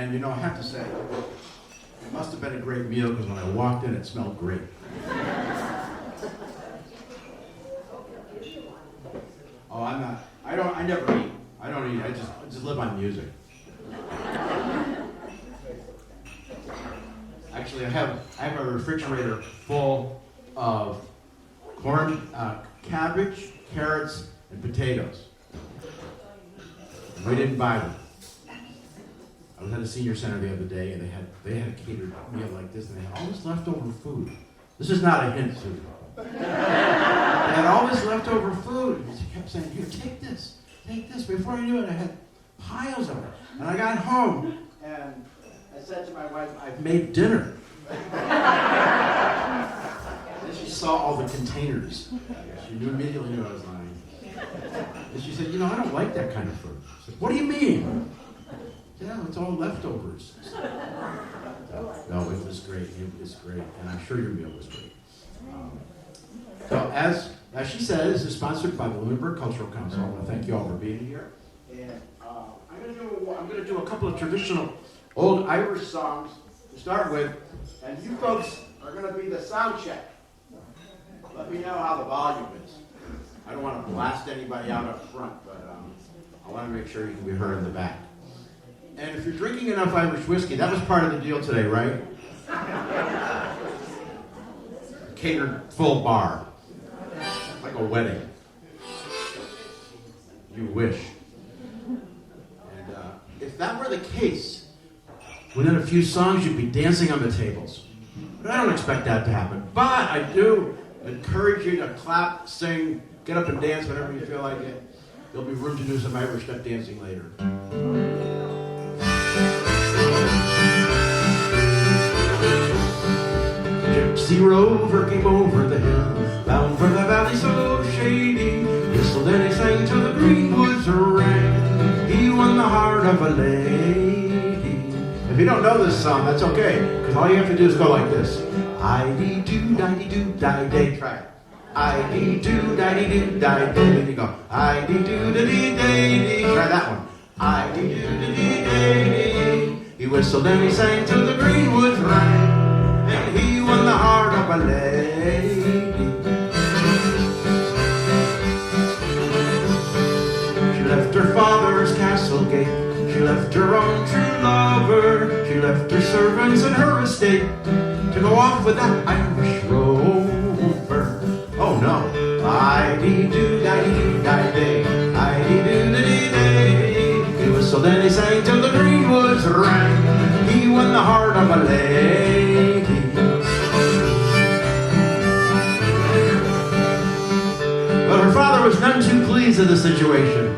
And you know, I have to say, it must have been a great meal because when I walked in, it smelled great. Oh, I never eat. I don't eat. I just live on music. Actually, I have a refrigerator full of corn, cabbage, carrots, and potatoes. We didn't buy them. I was at a senior center the other day, and they had a catered meal like this, and they had all this leftover food. This is not a hint, Susan. They had all this leftover food. And she kept saying, "Here, take this. Before I knew it, I had piles of it. And I got home, and I said to my wife, "I've made dinner." And she saw all the containers. She immediately knew I was lying. And she said, "I don't like that kind of food." I said, "What do you mean?" "Yeah, it's all leftovers." No, it was great. It was great. And I'm sure your meal was great. So as she said, this is sponsored by the Lunenburg Cultural Council. I want to thank you all for being here. And I'm going to do a couple of traditional old Irish songs to start with. And you folks are going to be the sound check. Let me know how the volume is. I don't want to blast anybody out up front, but I want to make sure you can be heard in the back. And if you're drinking enough Irish whiskey, that was part of the deal today, right? Catered full bar. Like a wedding. You wish. And if that were the case, within a few songs you'd be dancing on the tables. But I don't expect that to happen. But I do encourage you to clap, sing, get up and dance whenever you feel like it. There'll be room to do some Irish step dancing later. Gypsy rover came over the hill, bound for the valley so shady. Whistled and he sang till the greenwoods rang. He won the heart of a lady. If you don't know this song, that's okay, because all you have to do is go like this. I-dee-doo-di-dee-doo-di-day. Try it. I-dee-doo-di-dee-doo-di-day. Then you go. I-dee-doo-di-dee-day-dee. Try that one. I-dee-doo-di-dee-day-dee. He whistled and he sang till the greenwoods rang. And he won the heart of a lady. She left her father's castle gate. She left her own true lover. She left her servants and her estate to go off with that Irish rover. Oh no. I-dee-doo-di-dee-di-day. I-dee-doo-di-dee-day. He whistled and he sang till the greenwoods rang. He won the heart of a lady. But her father was none too pleased with the situation.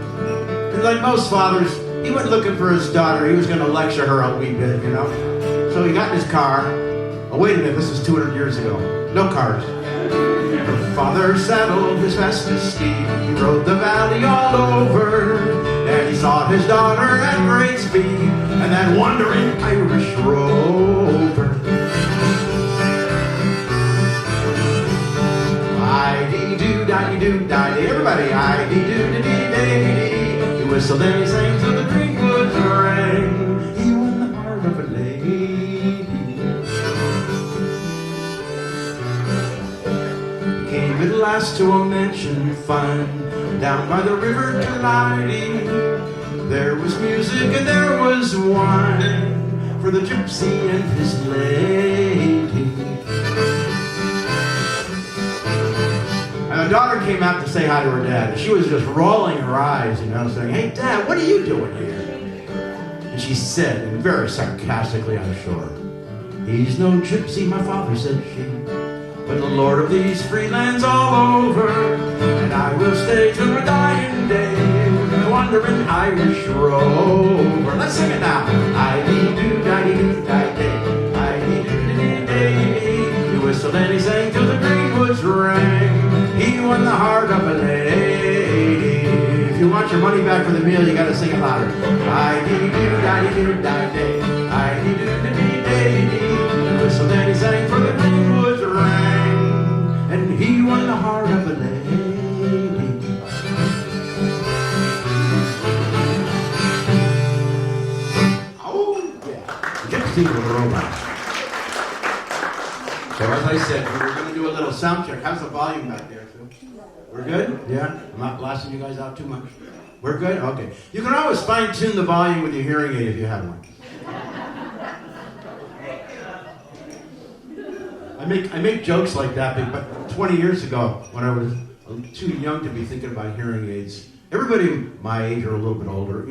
And like most fathers, he went looking for his daughter. He was going to lecture her a wee bit, So he got in his car. Oh, wait a minute, this is 200 years ago. No cars. Her father saddled his fastest steed. He rode the valley all over. And he sought his daughter at great speed. And that wandering Irish rover. I-dee-doo-di-dee-doo-di-day. Everybody, I-dee-doo-di-dee-day-dee. He whistled and he sang till the greenwoods rang. He won the heart of a lady. He came at last to a mansion fine, down by the river gliding. There was music and there was wine for the gypsy and his lady. And the daughter came out to say hi to her dad. And she was just rolling her eyes, saying, "Hey, Dad, what are you doing here?" And she said, and very sarcastically, I'm sure, "He's no gypsy, my father," said she, "but the lord of these free lands all over. And I will stay till my dying day, the wandering Irish rover." Let's sing it now. I-dee-doo-di-dee-doo-di-day. I-dee-doo-di-dee-day. He whistled and he sang till the greenwoods rang. He won the heart of a lady. If you want your money back for the meal, you gotta sing it louder. I-dee-doo-di-dee-doo-di-day. I-dee-doo-di-dee-day-dee. He whistled and he sang for the greenwoods rang. And he won the heart of a lady. Oh, yeah. program. So as I said, we're going to do a little sound check. How's the volume back there, Phil? We're good? Yeah? I'm not blasting you guys out too much? We're good? Okay. You can always fine-tune the volume with your hearing aid if you have one. I make jokes like that, but 20 years ago, when I was too young to be thinking about hearing aids, everybody my age or a little bit older,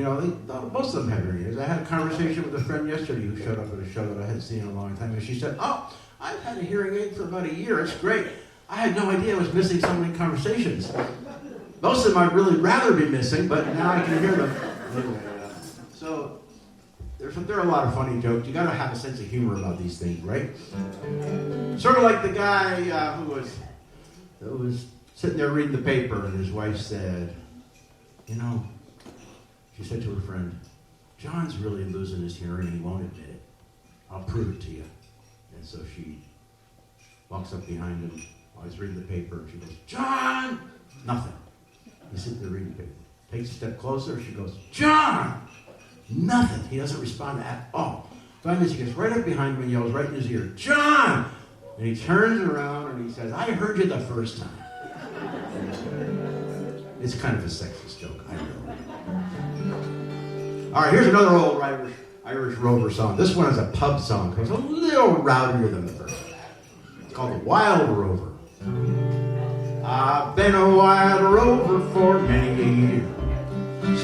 most of them have hearing aids. I had a conversation with a friend yesterday who showed up at a show that I hadn't seen in a long time, and she said, "Oh, I've had a hearing aid for about a year. It's great. I had no idea I was missing so many conversations. Most of them I'd really rather be missing, but now I can hear them." Anyway, so there are a lot of funny jokes. You got to have a sense of humor about these things, right? Sort of like the guy who was sitting there reading the paper, and his wife said, she said to her friend, "John's really losing his hearing, and he won't admit it. I'll prove it to you." And so she walks up behind him while he's reading the paper, and she goes, "John!" Nothing. He's sitting there reading the paper. Takes a step closer, she goes, "John!" Nothing. He doesn't respond at all. Finally, she gets right up behind him and yells right in his ear, "John!" And he turns around and he says, "I heard you the first time." It's kind of a sexist joke, I know. All right, here's another old Irish Rover song. This one is a pub song. It's a little rowdier than the first one. It's called The Wild Rover. I've been a wild rover for many a year.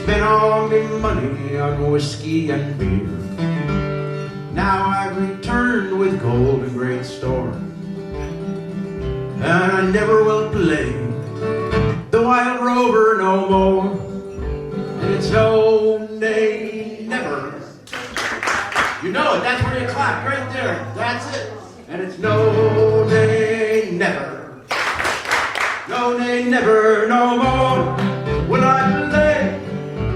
Spent all my money on whiskey and beer. Now I've returned with gold in great store, and I never will play the wild rover no more. It's no, nay, never. You know it, that's where you clap, right there. That's it. And it's no, nay, never. No, nay, never, no more will I play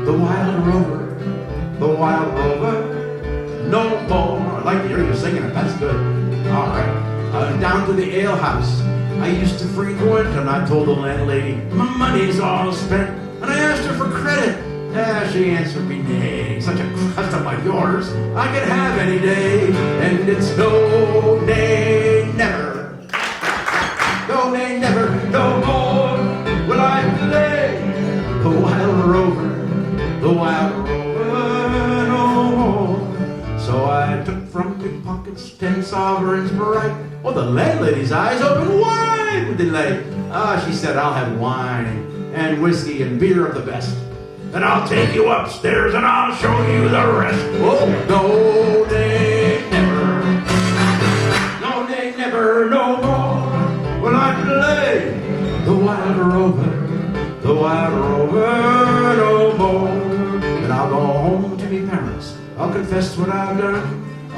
the wild rover, no more. I like to hear you singing it, that's good. All right. Down to the ale house I used to frequent, and I told the landlady my money's all spent, and I asked her for credit. She answered me, "Nay, such a custom like yours I could have any day." And it's no, nay, never. No, nay, never, no more will I play the wild rover, no more. So I took from my pockets 10 sovereigns bright. Oh, the landlady's eyes opened wide with delight. She said, "I'll have wine and whiskey and beer of the best. And I'll take you upstairs and I'll show you the rest." Oh, no, nay, never. No, nay, never, no more will I play the wild rover, no more. And I'll go home to me parents. I'll confess what I've done.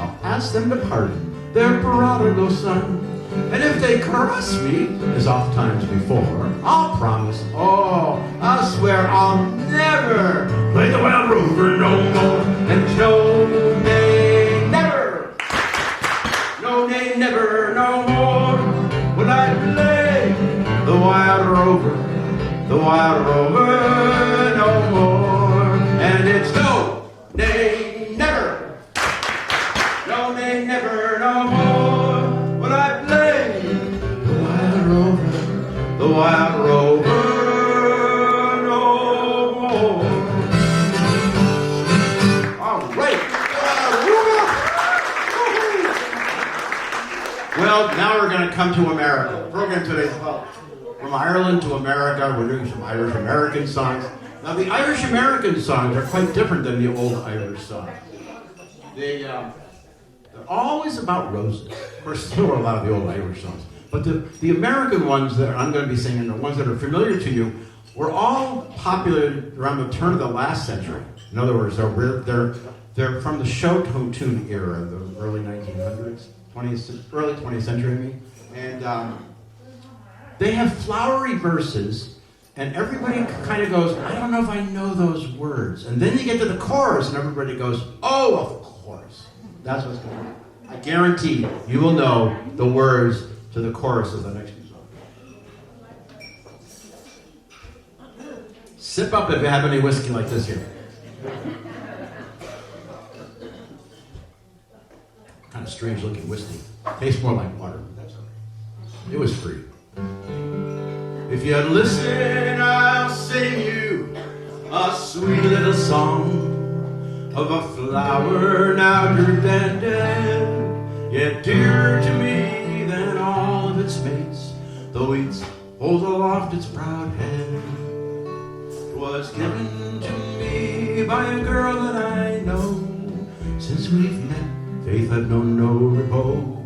I'll ask them to pardon their prodigal son. And if they caress me, as oft times before, I'll promise, I'll swear I'll never play the wild rover no more. And no, nay, never. No, nay, never, no more will I play the wild rover, no more. And it's no, nay, never. No, nay, never, no more will I play the wild rover, no more. All right. Well, now we're going to come to America. The program today is about from Ireland to America. We're doing some Irish American songs. Now, the Irish American songs are quite different than the old Irish songs. They're always about roses. Of course, there were a lot of the old Irish songs. But the American ones that I'm going to be singing, the ones that are familiar to you, were all popular around the turn of the last century. In other words, they're from the show tune era, the early 1900s, early 20th century, I mean. And they have flowery verses, and everybody kind of goes, "I don't know if I know those words." And then you get to the chorus, and everybody goes, "Oh, of course." That's what's going on. I guarantee you will know the words to the chorus of the next two songs. Sip up if you have any whiskey like this here. Kind of of strange-looking whiskey. Tastes more like water, but that's all right. It was free. If you'd listen, I'll sing you a sweet little song of a flower now drooped and dead, yet dearer to me than all of its mates, though each holds aloft its proud head. 'Twas given to me by a girl that I know. Since we've met, faith I've known no repose.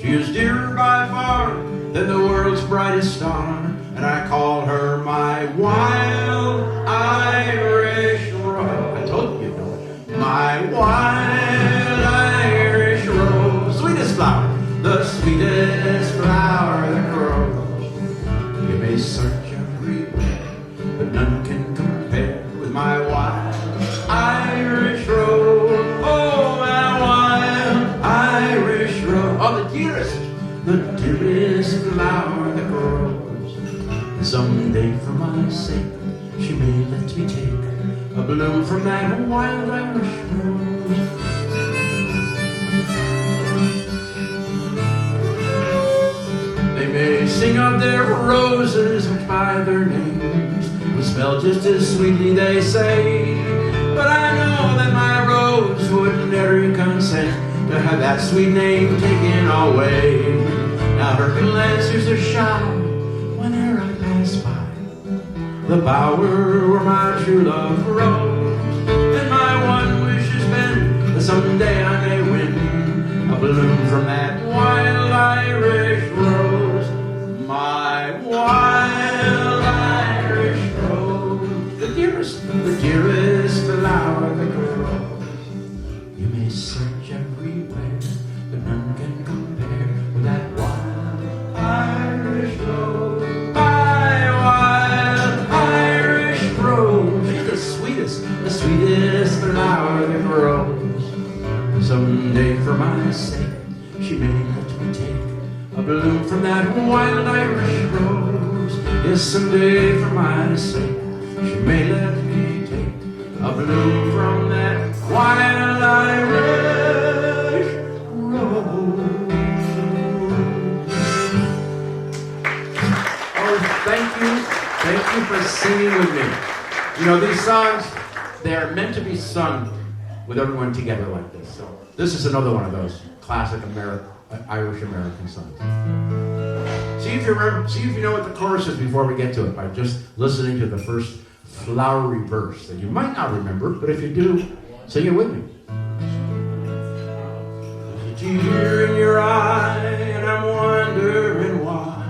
She is dearer by far than the world's brightest star, and I call her my wild Irish rose. I told you, know it. My wild Irish rose. Sweetest flower, the sweetest flower that grows. You may search everywhere, but none can compare with my wild Irish rose. Oh, my wild Irish rose. Oh, the dearest flower that grows. And someday for my sake, she may let me take a bloom from that wild Irish rose. They may sing of their roses which by their names will spell just as sweetly, they say, but I know that my rose would never consent to have that sweet name taken away. Now her glances are shy whenever I pass by the bower where my true love grows, and my one wish has been that someday I may win a bloom from that wild Irish rose. My wild Irish rose, the dearest flower that grows. You may search everywhere, but none can compare with that wild Irish rose. My wild Irish rose. She's the sweetest flower that grows. Someday for my sake, she may let me take a bloom from that wild Irish rose. Yes, someday for my sake, she may let me take a bloom from that wild Irish rose. Oh, thank you for singing with me. You know, these songs, they are meant to be sung with everyone together like this. So this is another one of those classic Irish American songs. See if you know what the chorus is before we get to it by just listening to the first flowery verse that you might not remember, but if you do, sing it with me. There's a tear in your eye, and I'm wondering why,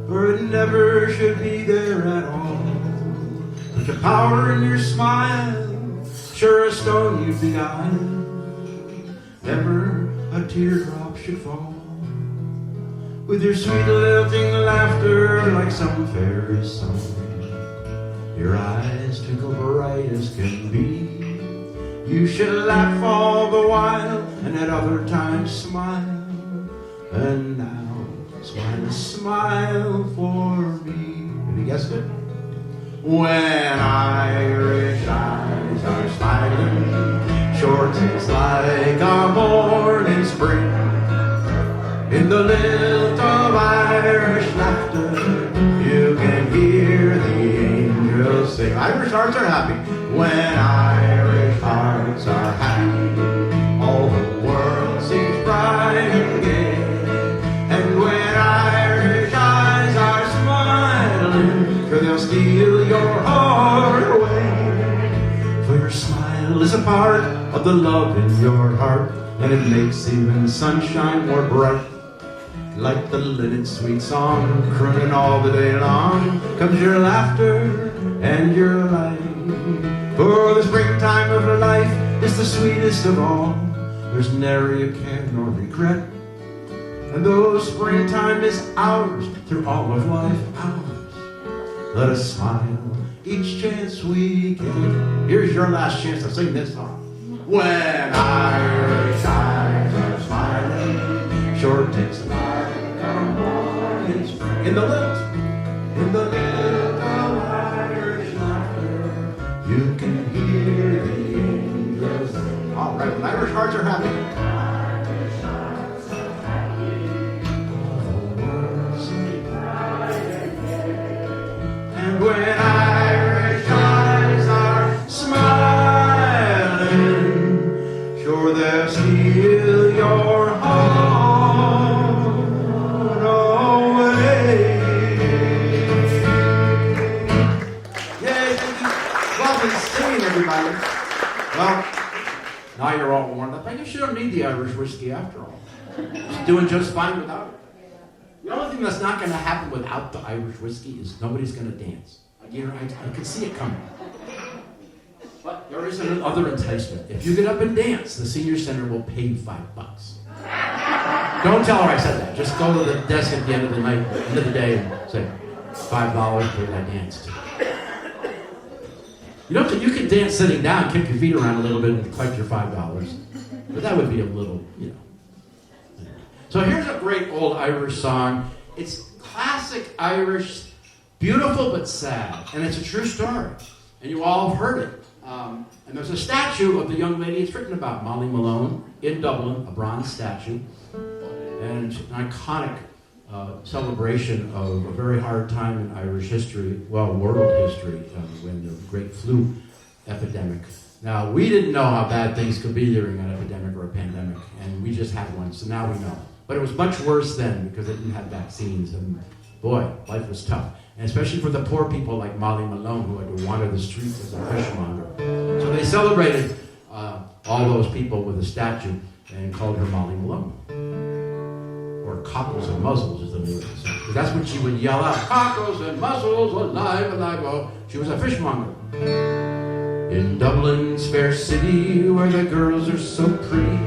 for it never should be there at all. But the power in your smile, sure a stone you'd beguile, never a teardrop should fall. With your sweet lilting laughter like some fairy song, your eyes twinkle bright as can be. You should laugh all the while, and at other times smile. And now, smile for me. Have you guessed it? When Irish eyes are smiling, short it's like a morning spring. In the lilt of Irish laughter, you can hear the angels sing. Irish hearts are happy. When Irish hearts are happy, all the world seems bright and gay. And when Irish eyes are smiling, sure they'll steal your heart away. For your smile is a part of the love in your heart, and it makes even sunshine more bright. Like the linnet sweet song, crooning all the day long, comes your laughter and your light. For the springtime of life is the sweetest of all. There's nary a care nor regret. And though springtime is ours through all of life, ours, let us smile each chance we get. Here's your last chance to sing this song. When Irish eyes are smiling, short it's like a morning spring. In the lilt of Irish laughter, you can hear the angels sing. All right, when Irish hearts are happy. I guess you don't need the Irish whiskey after all. You're doing just fine without it. The only thing that's not going to happen without the Irish whiskey is nobody's going to dance. I can see it coming. But there is another enticement. If you get up and dance, the senior center will pay you $5. Don't tell her I said that. Just go to the desk at the end of the night, end of the day, and say, $5 for that dance. You can dance sitting down, kick your feet around a little bit, and collect your $5. But that would be a little, So here's a great old Irish song. It's classic Irish, beautiful but sad. And it's a true story. And you all have heard it. And there's a statue of the young lady it's written about, Molly Malone, in Dublin, a bronze statue. And an iconic celebration of a very hard time in Irish history, well, world history, when the great flu epidemic. Now, we didn't know how bad things could be during an epidemic or a pandemic, and we just had one, so now we know. But it was much worse then because they didn't have vaccines, and boy, life was tough. And especially for the poor people like Molly Malone, who had to wander the streets as a fishmonger. So they celebrated all those people with a statue and called her Molly Malone. Or cockles and muzzles is the name of the song. Because that's what she would yell out, cockles and muzzles, alive, alive, oh. She was a fishmonger. In Dublin's fair city, where the girls are so pretty,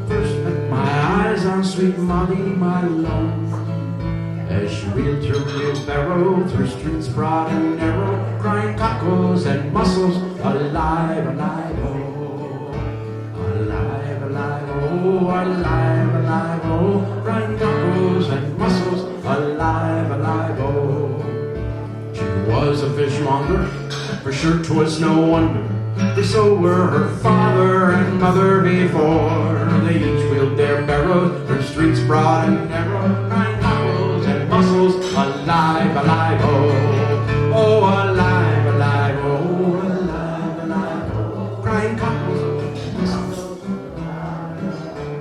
first met my eyes on sweet Molly Malone. As she wheeled her wheelbarrow through streets broad and narrow, crying cockles and mussels, alive, alive, oh. Alive, alive, oh, alive, alive, oh. Crying cockles and mussels, alive, alive, oh. She was a fishmonger, for sure 'twas no wonder, for so were her father and mother before. They each wheeled their barrows through streets broad and narrow, crying cockles and mussels, alive, alive, oh. Oh, alive, alive, oh, alive, alive, oh. Crying cockles and mussels.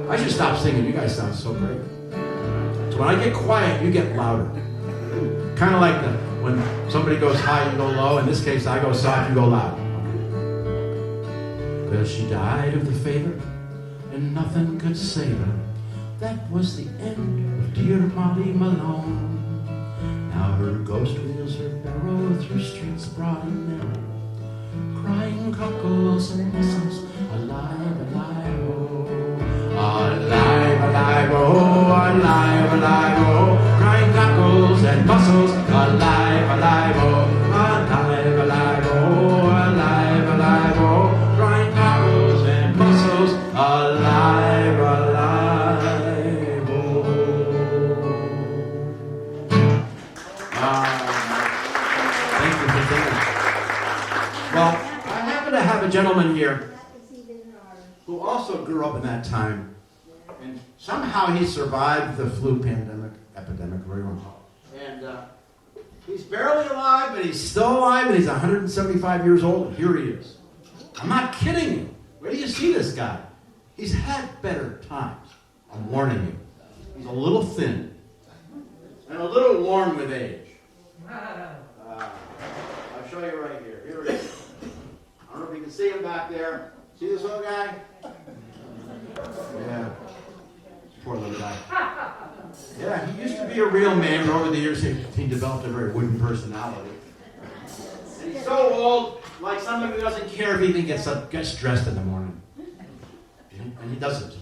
I should stop singing. You guys sound so great. So when I get quiet, you get louder. Kind of like when somebody goes high, you go low. In this case, I go soft, you go loud. Well, she died of the fever, and nothing could save her. That was the end of dear Molly Malone. Now her ghost wheels her barrow through streets broad and narrow, crying cockles and mussels, alive, alive, oh. Alive, alive, oh, alive, alive, oh. Crying cockles and mussels, alive, alive, oh. Alive, alive, oh, alive, alive, oh. Crying cockles and mussels, alive, alive, oh. Thank you for singing. Well, I happen to have a gentleman here who also grew up in that time, and somehow he survived the flu epidemic, whatever you want to call it. And he's barely alive, but he's still alive, and he's 175 years old, and here he is. I'm not kidding you. Where do you see this guy? He's had better times. I'm warning you. He's a little thin, and a little worn with age. I'll show you right here. Here he is. I don't know if you can see him back there. See this little guy? Yeah. Poor little guy. Yeah, he used to be a real man, but over the years he developed a very wooden personality. And he's so old, like somebody who doesn't care if he even gets dressed in the morning. And he doesn't.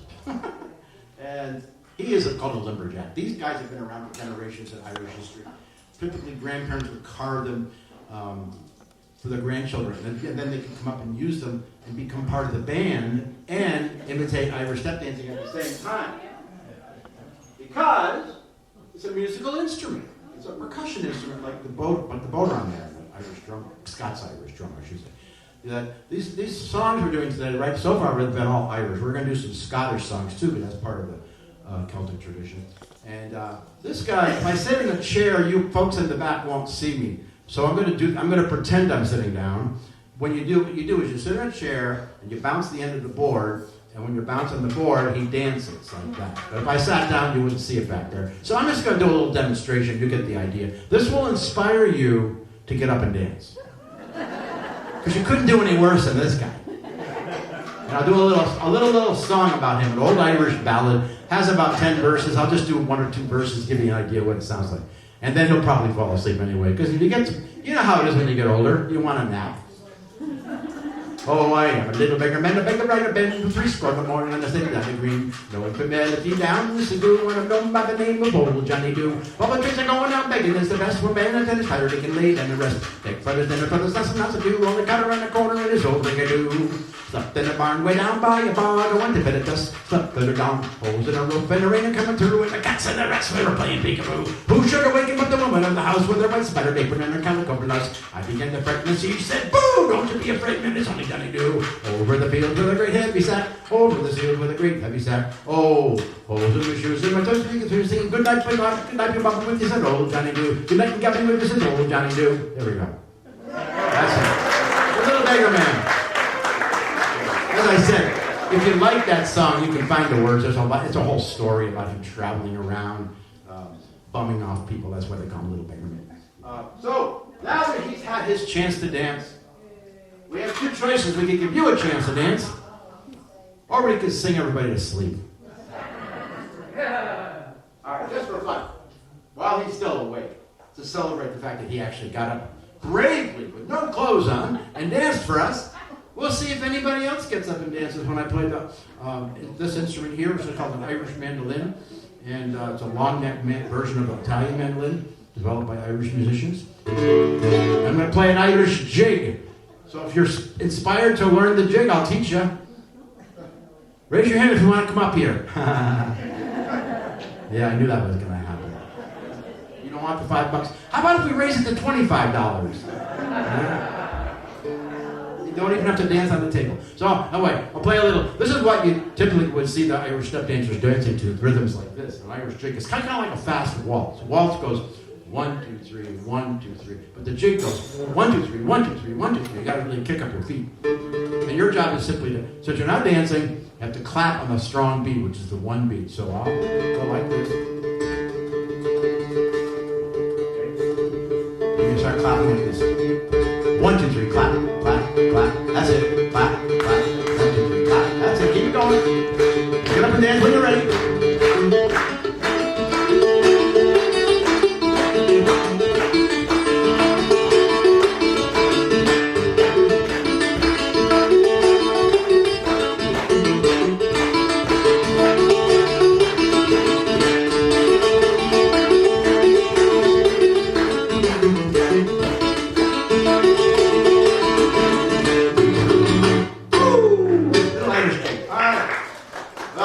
And he is called a lumberjack. These guys have been around for generations in Irish history. Typically, grandparents would carve them for their grandchildren, and then they could come up and use them and become part of the band and imitate Irish step dancing at the same time. Because it's a musical instrument. It's a percussion instrument like the bodhrán there, the Irish drum, Scots Irish drum, I should say. These songs we're doing today, right, so far have been all Irish. We're going to do some Scottish songs too, but that's part of the Celtic tradition. And this guy, if I sit in a chair, you folks in the back won't see me. So I'm going to pretend I'm sitting down. What you do is you sit in a chair and you bounce the end of the board, and when you're bouncing the board, he dances like that. But if I sat down, you wouldn't see it back there. So I'm just going to do a little demonstration. You get the idea. This will inspire you to get up and dance. Because you couldn't do any worse than this guy. And I'll do a little song about him, an old Irish ballad. Has about 10 verses. I'll just do 1 or 2 verses, give you an idea what it sounds like. And then he'll probably fall asleep anyway, because if you get you know how it is when you get older, you want a nap. Oh, I am a little beggar man, a beggar right a bend, 3 score in the morning on the city down the green. No infidélity down, listen to one of known by the name of old Johnny Doo. All the tricks are going out begging, is the best for men until his tired, he can lay and the rest. Take brothers, dinner, brothers, nothing else to do. Only cut around the corner in his old ring-a-doo. Slept in a barn way down by a bog, I went to bed at dusk. Slept further down, holes in a roof, and the rain coming through, and the cats and the rats we were playing peekaboo. Who should awaken but the woman of the house with her white spider apron and her calico blouse? I began to fret and she said, "Boo! Don't you be afraid, man, it's only Johnny Doo." Over the field with a great heavy sack, over the field with a great heavy sack. Oh, holes in my shoes and my toes, singing good night, good night, good night, with you, said old Johnny Doo. Good night, and Gabby, with you, said old Johnny Doo. There we go. That's it. The little beggar man. As I said, if you like that song, you can find the words. It's a whole story about him traveling around, bumming off people. That's why they call him Little Beggar Man. So, now that he's had his chance to dance, we have 2 choices. We could give you a chance to dance, or we could sing everybody to sleep. All right, just for fun, while he's still awake, to celebrate the fact that he actually got up bravely with no clothes on and danced for us. We'll see if anybody else gets up and dances when I play this instrument here, which is called an Irish mandolin, and it's a long neck version of an Italian mandolin developed by Irish musicians. I'm going to play an Irish jig. So if you're inspired to learn the jig, I'll teach you. Raise your hand if you want to come up here. Yeah, I knew that was going to happen. You don't want the $5? How about if we raise it to $25? You don't even have to dance on the table. So, anyway, I'll play a little. This is what you typically would see the Irish step dancers dancing to, rhythms like this. An Irish jig is kind of like a fast waltz. Waltz goes 1, 2, 3, 1, 2, 3. But the jig goes 1, 2, 3, 1, 2, 3, 1, 2, 3. You got to really kick up your feet. And your job is simply to, so if you're not dancing, you have to clap on the strong beat, which is the 1 beat. So I'll go like this. Okay. And you start clapping like this. 1, 2, 3, clap, clap, clap. That's it. Clap, clap. 1, 2, 3, clap. That's it. Keep it going. Get up and dance when you're ready.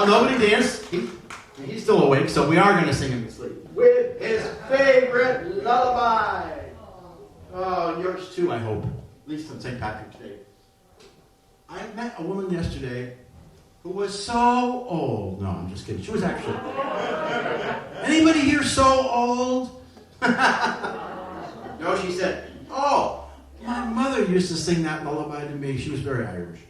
Nobody danced. He's still awake, so we are going to sing him to sleep. With his favorite lullaby. Oh, yours too, I hope. At least on St. Patrick's Day. I met a woman yesterday who was so old. No, I'm just kidding. She was actually... Anybody here so old? No, she said, "Oh, my mother used to sing that lullaby to me." She was very Irish.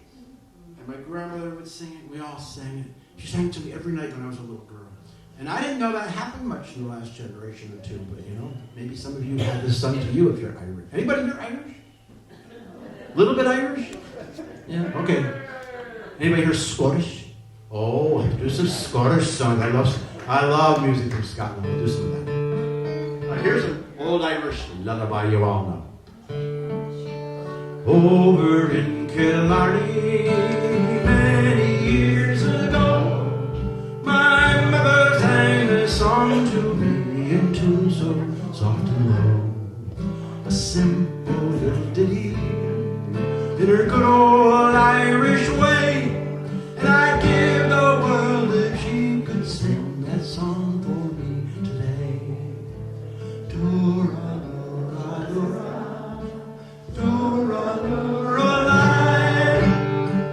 And my grandmother would sing it. We all sang it. She sang it to me every night when I was a little girl. And I didn't know that happened much in the last generation or two, but you know, maybe some of you had this sung to you if you're Irish. Anybody here Irish? A little bit Irish? Yeah, okay. Anybody here Scottish? Oh, do some Scottish songs. I love music from Scotland. We'll do some of that. Here's an old Irish lullaby you all know. Over in Killarney, many years ago, my mother sang a song to me in tune so soft and low. A simple little ditty in her good old Irish way, and I'd give the world if she could sing that song for me today. Do-ra-do-ra-do-ra, do-ra-do-ra-lie,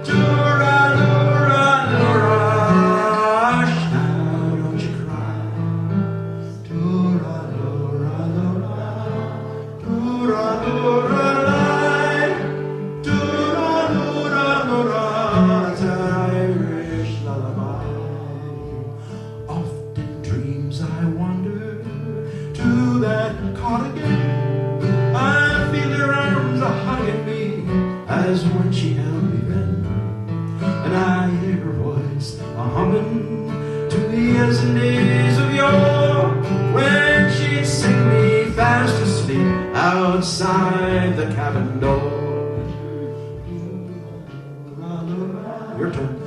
do-ra-do-ra-do-ra, hush now, don't you cry. Do-ra-do-ra-do-ra, do-ra-do-ra-lie, do-ra-do-ra-do-ra. That's an Irish lullaby. Oft in dreams I wander to that cot again. I feel her arms a-hugging me as when she held me then. And I outside the cabin door. Your turn.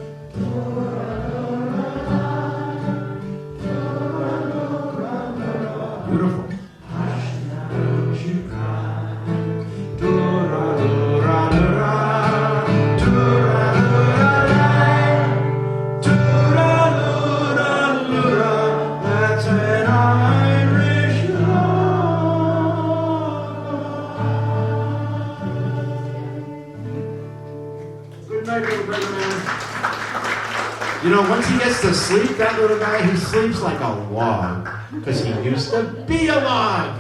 Beautiful. That's an Irish love. Good night, little brother man. You know, once he gets to sleep, that little guy, he sleeps like a log. Because he used to be a log.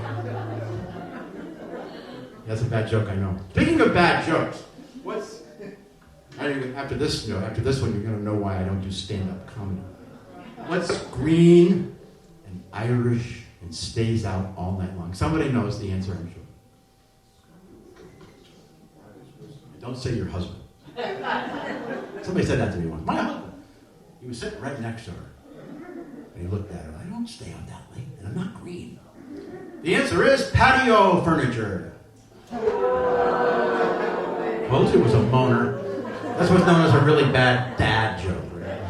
That's a bad joke, I know. Speaking of bad jokes, after this one, you're going to know why I don't do stand-up comedy. What's green and Irish and stays out all night long? Somebody knows the answer, I'm sure. Don't say your husband. Somebody said that to me once. My husband. He was sitting right next to her. And he looked at her. I don't stay out that late, and I'm not green. The answer is patio furniture. Told you it was a moaner. That's what's known as a really bad dad joke. Right?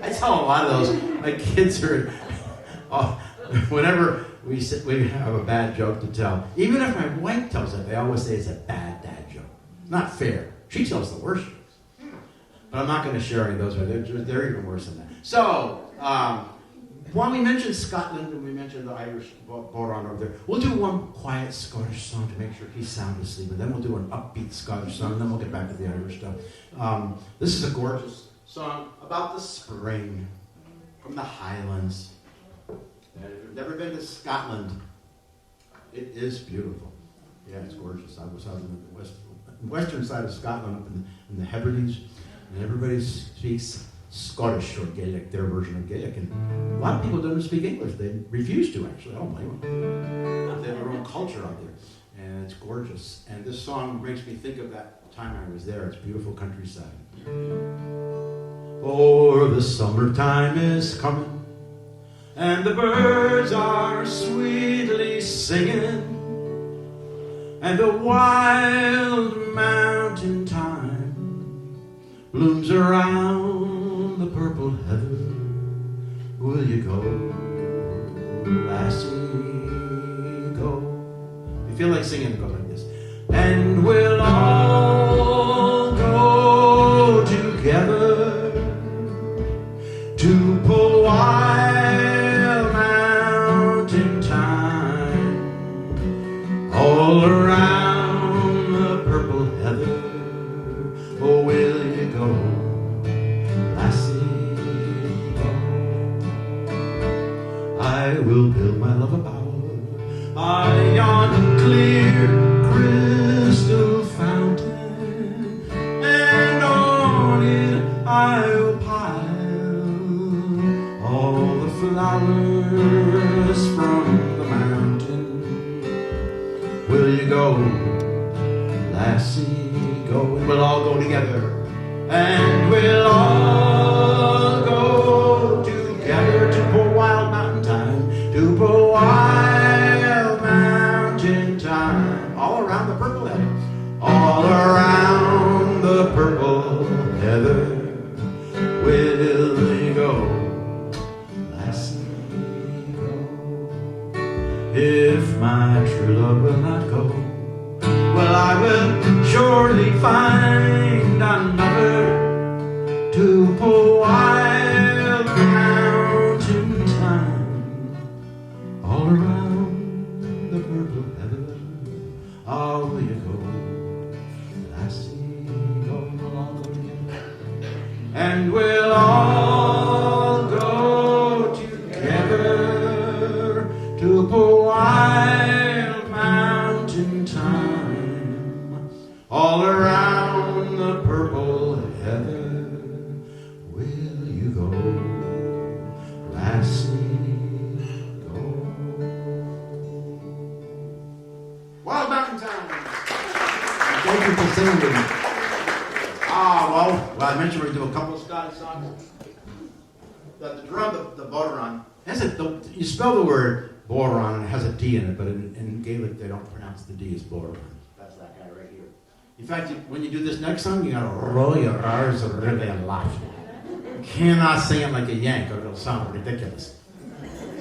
I tell a lot of those. My kids are. Whenever we have a bad joke to tell, even if my wife tells it, they always say it's a bad dad joke. It's not fair. She tells the worst jokes. But I'm not going to share any of those. They're even worse than that. So, when we mentioned Scotland and we mentioned the Irish boat on over there, we'll do one quiet Scottish song to make sure he's sound asleep, and then we'll do an upbeat Scottish song, and then we'll get back to the Irish stuff. This is a gorgeous song about the spring from the Highlands. And if you've never been to Scotland, it is beautiful. Yeah, it's gorgeous. I was out in the western side of Scotland, up in the Hebrides, and everybody speaks Scottish or Gaelic, their version of Gaelic. And a lot of people don't speak English. They refuse to, actually. I don't blame them. They have their own culture out there. And it's gorgeous. And this song makes me think of that time I was there. It's beautiful countryside. For the summertime is coming, and the birds are sweetly singing, and the wild mountain thyme blooms around the purple heather. Will you go, lassie, go? If you feel like singing, it goes like this. And we'll all go together to pull wild mountain thyme all around the purple heather. Oh, will you go, lassie, go? I will build my love a bower yon clear crystal fountain, and on it I'll pile all the flowers from the mountain. Will you go, lassie, go? And we'll all go together, and we'll all go together to pull wild mountain thyme, to pull wild mountain thyme, all around the purple heather, all around the purple heather. Will you go, lassie, go? If my true love will not go, well, I will surely find another to pull wild mountain thyme all around the purple heather. Oh, will you go, lassie, go? We'll all go together, and we'll all go together to pull wild mountain thyme all around the purple heather. Will you go, lassie, go? Wild mountain thyme. Thank you for singing with me. Well, I mentioned we're going to do a couple of Scottish songs. The drum, the boteron, you spell the word boron, and it has a D in it, but in Gaelic they don't pronounce the D as boron. That's that guy right here. In fact, when you do this next song, you gotta roll your R's really a lot. You cannot sing it like a Yank or it'll sound ridiculous.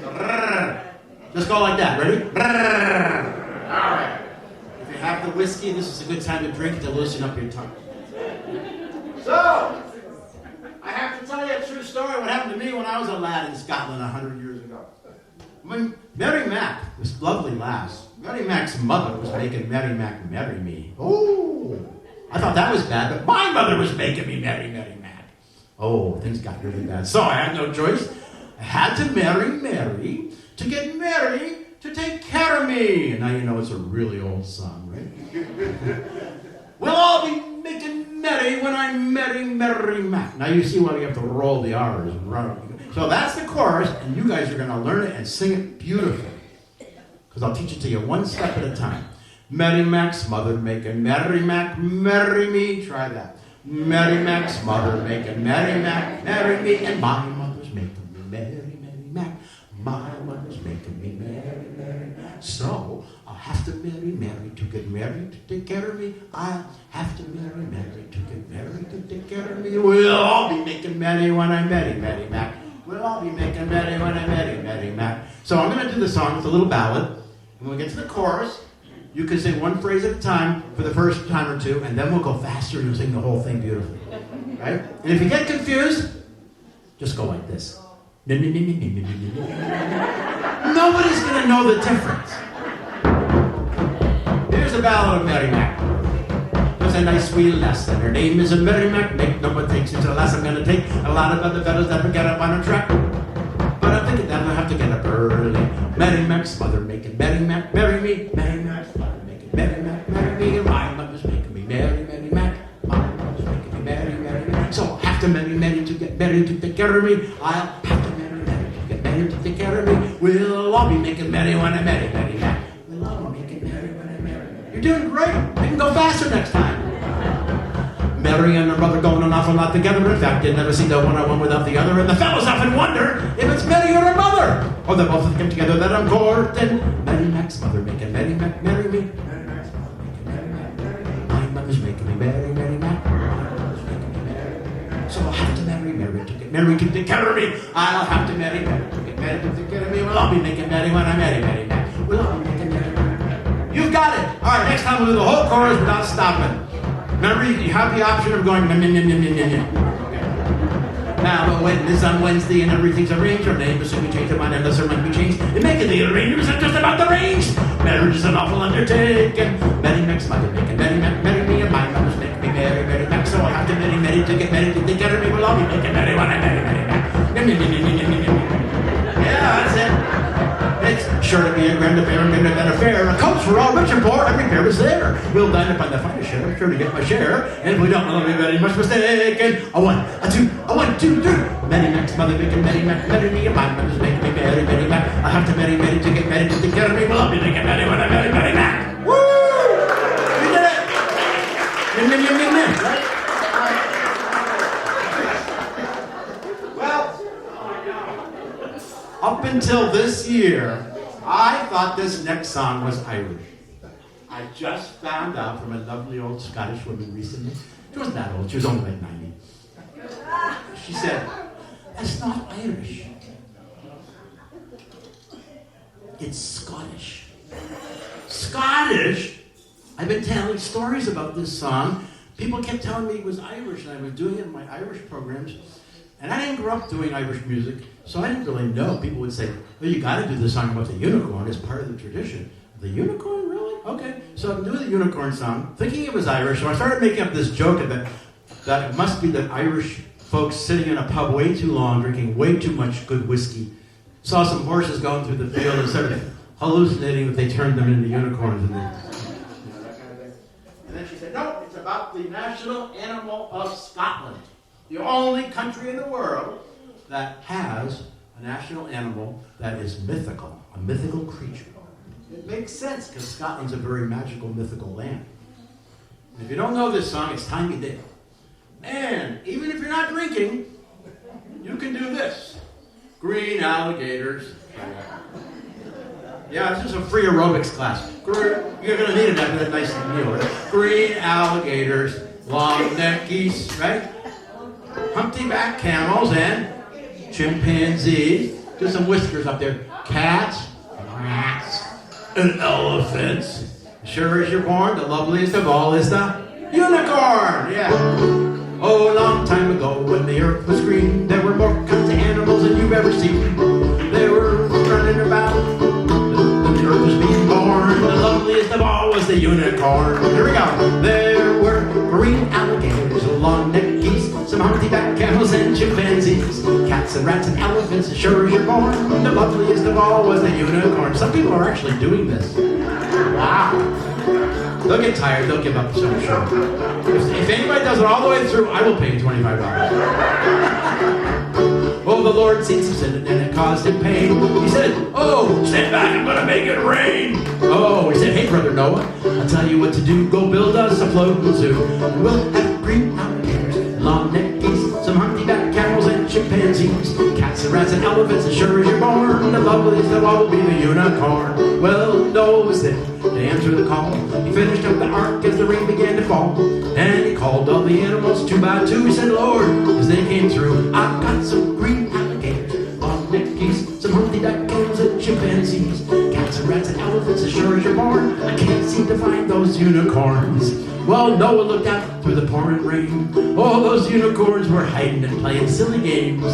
So, just go like that, ready? Alright. If you have the whiskey, this is a good time to drink to loosen up your tongue. So, I have to tell you a true story what happened to me when I was a lad in Scotland 100 years ago. When Mary Mac, this lovely lass, Mary Mac's mother was making Mary Mac marry me. Oh, I thought that was bad, but my mother was making me marry Mary Mac. Oh, things got really bad. So I had no choice. I had to marry Mary to get Mary to take care of me. And now you know it's a really old song, right? We'll all be making merry when I marry Mary Mac. Now you see why we have to roll the R's. So that's the chorus, and you guys are going to learn it and sing it beautifully. Because I'll teach it to you one step at a time. Mary Mac's mother making Mary Mac marry me. Try that. Mary Mac's mother making Mary Mac marry me. And my mother's making me Mary Mac. My mother's making me Mary Mac. So I'll have to marry Mary to get married to take care of me. I'll have to marry Mary to get married to take care of me. We'll all be making merry when I marry Mary Mac. We'll all be making merry when I marry Mary Mac. So I'm going to do the song. It's a little ballad. And when we get to the chorus, you can sing one phrase at a time for the first time or two, and then we'll go faster and you'll sing the whole thing beautifully. Right? And if you get confused, just go like this. Nobody's going to know the difference. Here's a ballad of Mary Mac. There's a nice wee lass, and her name is Mary Mac. Make no mistakes, it's a lass I'm going to take. A lot of other fellas that will get up on a track. But I'm thinking that I'll have to get up early. Mary Mac's mother making Mary Mac marry me. Mary Mac's mother making Mary Mac marry me. And my mother's making me Mary Mac. My mother's making me Mary Mac. So I'll have to marry Mary to get Mary to take care of me. I'll have to marry Mary to get Mary to take care of me. We'll all be making Mary when I marry Mary Mac. We'll all be making Mary when I marry. You're doing great. We can go faster next time. Mary and her mother going an awful lot together. In fact, they'd never seen the one on one without the other. And the fellows often wonder if it's Mary or her mother. Or they both of them come together that I'm courting. Mary Mac's mother making Mary Mac marry me. Mary Mac's mother making Mary Mac marry me. My mother's making me Mary Mac. My mother's making me Mary. So I'll have to marry Mary to get Mary to take care of me. I'll have to marry Mary to get Mary to take care of me. We'll all be making Mary when I marry Mary Mac. We'll all be making Mary. You've got it. All right, next time we'll do the whole chorus without stopping. Remember, you have the option of going Now, but when it's on Wednesday and everything's arranged, our name is to be changed, our mind unless our mind be changed. And making the arrangements are just about the range. Marriage is an awful undertaking. Mary Mac's mother making Mary Mac marry me, and my mother's making me Mary Mac. So I'll have to marry Mary to get married to take care of me. We'll all be making Mary when I marry Mac. Yeah, that's it. It's sure to be a grand affair, and an affair. A coach for all rich and poor, every pair is there. We'll dine upon the finest share, sure to get my share. And if we don't, we'll be very much mistaken. A one, a one, two, three. Mary Mac's mother making Mary Mac marry me, and my mother's making me Mary Mac. I'll have to marry Mary to get married to take care of me. We'll all be making Mary when I marry Mary Mac. Woo! You did it! Right? Up until this year, I thought this next song was Irish. I just found out from a lovely old Scottish woman recently. She wasn't that old, she was only like 90. She said, that's not Irish. It's Scottish. Scottish? I've been telling stories about this song. People kept telling me it was Irish, and I was doing it in my Irish programs. And I didn't grow up doing Irish music, so I didn't really know. People would say, well, you got to do the song about the unicorn as part of the tradition. The unicorn, really? Okay. So I'm doing the unicorn song, thinking it was Irish, so I started making up this joke that it must be that Irish folks sitting in a pub way too long, drinking way too much good whiskey, saw some horses going through the field and started hallucinating that they turned them into unicorns. And that kind of thing. And then she said, no, it's about the national animal of Scotland. The only country in the world that has a national animal that is mythical, a mythical creature. It makes sense because Scotland's a very magical, mythical land. And if you don't know this song, it's time you did. And even if you're not drinking, you can do this. Green alligators. Yeah, this is a free aerobics class. You're going to need it after that nice meal, right? Green alligators, long neck geese, right? Humpty-back camels and chimpanzees. Do some whiskers up there. Cats, rats, and elephants. Sure as you're born, the loveliest of all is the unicorn. Yeah. Oh, a long time ago when the earth was green, there were more kinds of animals than you've ever seen. They were running about. The earth was being born. The loveliest of all was the unicorn. Here we go. There were green alligators, long-necked geese, some humpty-back camels and chimpanzees, cats and rats and elephants, as sure as you're born. The loveliest of all was the unicorn. Some people are actually doing this. Wow. They'll get tired. They'll give up, so I'm sure. If anybody does it all the way through, I will pay you $25. Oh, the Lord sees him sin, and it caused him pain. He said, oh, stand back, I'm going to make it rain. Oh, he said, hey, brother Noah, I'll tell you what to do. Go build us a floating zoo. We'll have green alligators, long-necked geese, some humpty-back camels and chimpanzees, cats and rats and elephants, as sure as you're born. The loveliest of all will be the unicorn. Well, Noah was there to answer the call. He finished up the ark as the rain began to fall, and he called all the animals two by two. He said, Lord, as they came through, I've got some green alligators, long-necked geese, some humpty-back camels and chimpanzees, cats and rats and elephants, as sure as you're born. I can't seem to find those unicorns. Well, Noah looked out through the pouring rain. All those unicorns were hiding and playing silly games,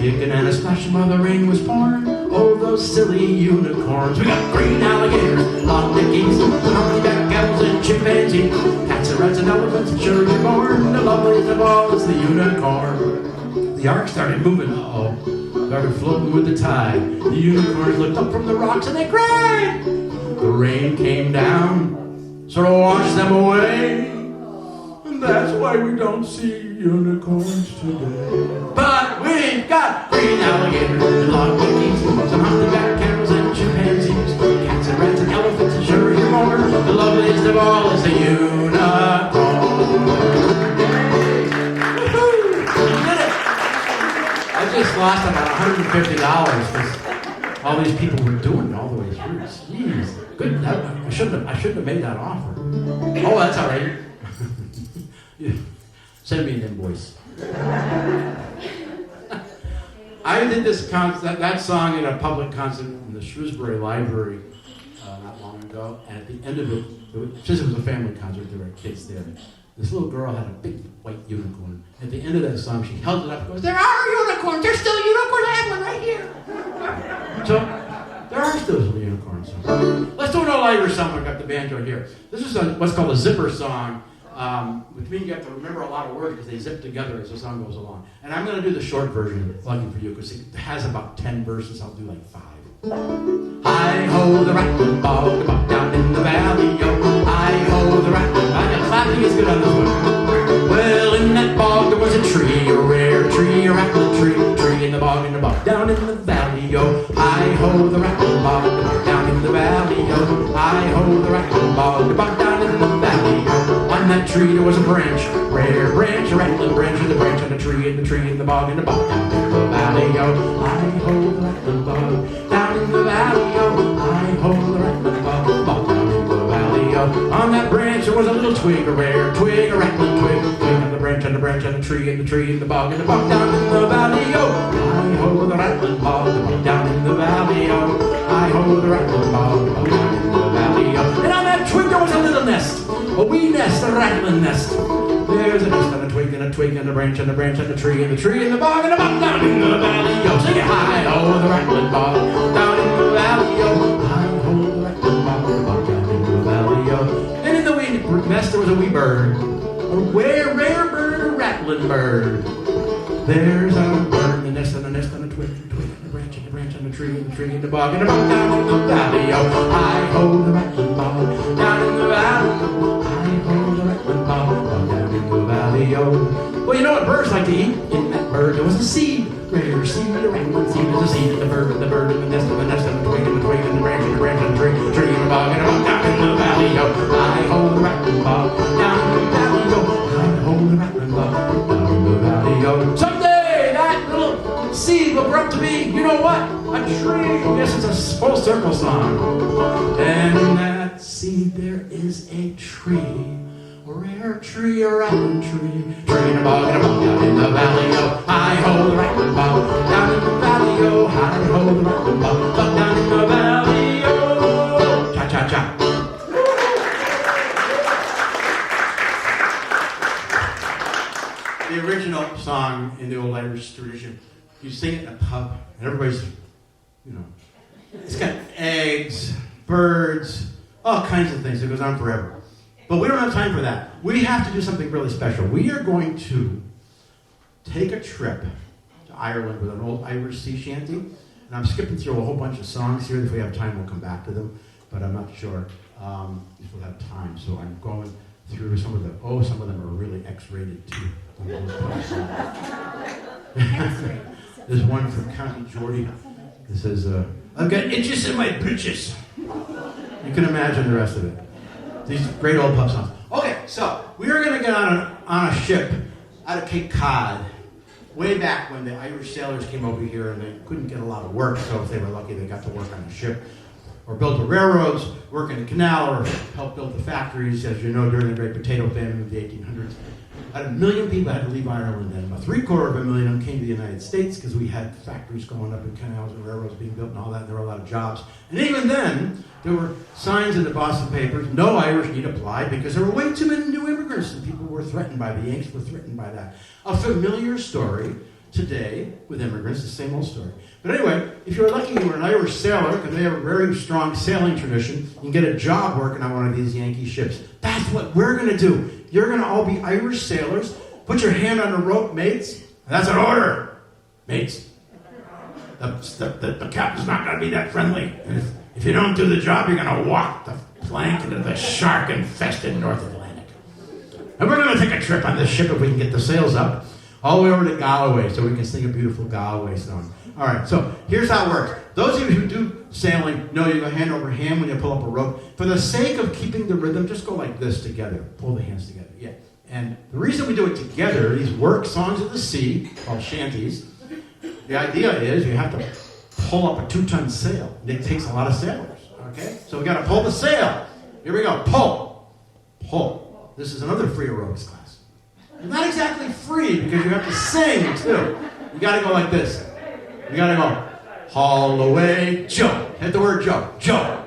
kicking and a splashing while the rain was pouring. Oh, those silly unicorns. We got green alligators, long-necked geese, humpty-back camels and chimpanzees, cats and rats and elephants, and sure as you're born. The loveliest of all is the unicorn. The ark started moving. Started floating with the tide. The unicorns looked up from the rocks and they cried. The rain came down, sort of washed them away. And that's why we don't see unicorns today. But we've got green alligators and long-necked geese, some humpty-back camels and chimpanzees, cats and rats and elephants, and sure as you're born, the loveliest of all is the unicorn. Woohoo! You did it! I just lost about $150 because all these people were doing it all the way through. Jeez, good. I shouldn't have made that offer. Oh, that's all right. Yeah. Send me an invoice. I did this that song in a public concert in the Shrewsbury Library not long ago, and at the end of it, since it was a family concert, there were kids there. This little girl had a big white unicorn. At the end of that song, she held it up and goes, "There are unicorns! There's still unicorns! I have one right here!" So, there are still some unicorns. Let's do an old Irish song. I've got the banjo here. This is what's called a zipper song. Which means you have to remember a lot of words because they zip together as the song goes along. And I'm going to do the short version, lucky for you, because it has about 10 verses. I'll do like 5. Hi-ho, the rattling bog, the bog down in the valley, yo. Hi-ho, the rattling bog. And clapping is good on this one. Well, in that bog there was a tree, a rare tree, a rattling tree in the bog, down in the valley, yo. Hi-ho, the rattling bog, the bog down in the valley, yo. Hi-ho, the rattling bog, the bog down in the valley, yo. On that tree there was a branch, rare branch, a rattling branch, and the branch on the tree in the bog, down in the valley, yo. Hi-ho, the rattling bog, down in the valley, yo. Hi-ho, the rattling bog, down in the valley, yo. On that branch there was a little twig, a rare twig, a rattling twig on the branch, on the tree in the bog, down in the valley, yo. Hi-ho, the rattling bog, down in the valley, yo. Hi-ho, the rattling bog, down in the valley, yo. And on that twig there was a little nest, a wee nest, a rattling nest. There's a nest on a twig, and a twig, and a branch, on the tree, in the bog, down in the valley, yo. Sing it, hi-ho, the rattling bog, down in the valley, yo. Hi-ho, the rattling bog, down in the valley, yo. And in the wee nest there was a wee bird, a rare bird, a rattling bird. There's a bird in the nest, on a twig, and a branch, on the tree, in the bog, down in the valley, yo. Hi-ho, the rattling bog, down in the valley, yo. Hi-ho, the rattling bog, down in the valley, yo. Well, you know what birds like to eat? In that bird there was a seed, rare seed, a rattling seed. There's a seed in the bird, in the nest, on the twig, and the branch, on the tree, in the bog, down in the valley, yo. Hi-ho, the rattling bog, down in the valley, yo. Hi-ho, the rattling bog, down in the valley, yo. Someday that little seed will grow up to be, you know what? A tree. Yes, it's a full circle song. And in that scene there is a tree, a rare tree, a rattling tree, tree in a bog and a bog down in the valley, oh, hi-ho, the rattling bog, down in the valley, oh, hi-ho, the rattling bog, down in the valley, oh, cha-cha-cha. The original song in the old Irish tradition, you sing it in a pub, and everybody's, it's got eggs, birds, all kinds of things. It goes on forever. But we don't have time for that. We have to do something really special. We are going to take a trip to Ireland with an old Irish sea shanty. And I'm skipping through a whole bunch of songs here. If we have time, we'll come back to them. But I'm not sure if we'll have time. So I'm going through some of them. Oh, some of them are really X-rated too. There's one from County Geordie that says, I've got itches in my britches. You can imagine the rest of it. These great old pub songs. Okay, so we are going to get on a ship out of Cape Cod way back when the Irish sailors came over here and they couldn't get a lot of work, so if they were lucky they got to work on a ship or build the railroads, work in the canal, or help build the factories. As you know, during the Great Potato Famine of the 1800s, about 1 million people had to leave Ireland, and about 750,000 of them came to the United States because we had factories going up and canals and railroads being built and all that, and there were a lot of jobs. And even then, there were signs in the Boston papers, no Irish need apply, because there were way too many new immigrants, and people were threatened by, the Yanks were threatened by that. A familiar story today with immigrants, the same old story. But anyway, if you're lucky you were an Irish sailor, because they have a very strong sailing tradition, you can get a job working on one of these Yankee ships. That's what we're going to do. You're going to all be Irish sailors. Put your hand on the rope, mates. That's an order, mates. The captain's not going to be that friendly. And if you don't do the job, you're going to walk the plank into the shark-infested North Atlantic. And we're going to take a trip on this ship if we can get the sails up, all the way over to Galway, so we can sing a beautiful Galway song. All right, so here's how it works. Those of you who do sailing know you go hand over hand when you pull up a rope. For the sake of keeping the rhythm, just go like this together. Pull the hands together, yeah. And the reason we do it together, these work songs of the sea, called shanties, the idea is you have to pull up a 2-ton sail. It takes a lot of sailors, okay? So we got to pull the sail. Here we go, pull, pull. This is another free aerobics class. It's not exactly free because you have to sing too. You got to go like this. You got to go, haul away, Joe. Hit the word Joe. Joe.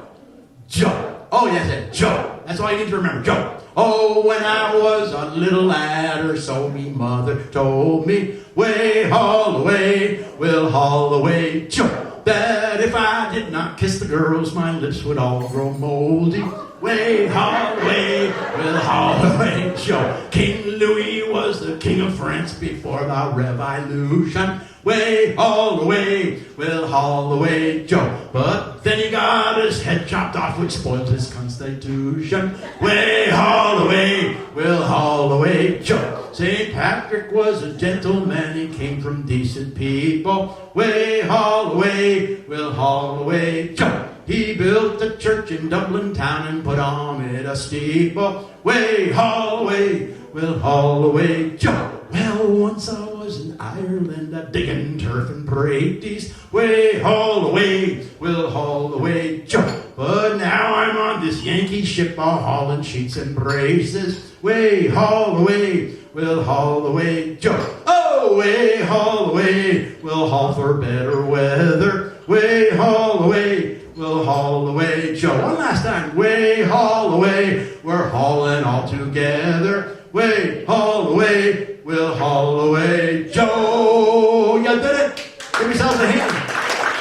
Joe. Oh, yes, it. Joe. That's all you need to remember. Joe. Oh, when I was a little lad or so, me mother told me, way, haul away, we'll haul away, Joe. That if I did not kiss the girls, my lips would all grow moldy. Way, haul away, we'll haul away, Joe. King Louis was the king of France before the Revolution. Way, haul away, we'll haul away, Joe. But then he got his head chopped off, which spoiled his constitution. Way, haul away, we'll haul away, Joe. St. Patrick was a gentleman, he came from decent people. Way, haul away, we'll haul away, Joe. He built a church in Dublin town and put on it a steeple. Way, haul away, we'll haul away, Joe. Well, once I was in Ireland, digging turf and praties. Way, haul away, we'll haul away, Joe. But now I'm on this Yankee ship, all hauling sheets and braces. Way, haul away, we'll haul away, Joe. Oh, way, haul away, we'll haul for better weather. Way, haul away, we'll haul away, Joe. One last time. Way, haul away, we're hauling all together. Way, haul away, we'll haul away, Joe. You did it. Give yourselves a hand.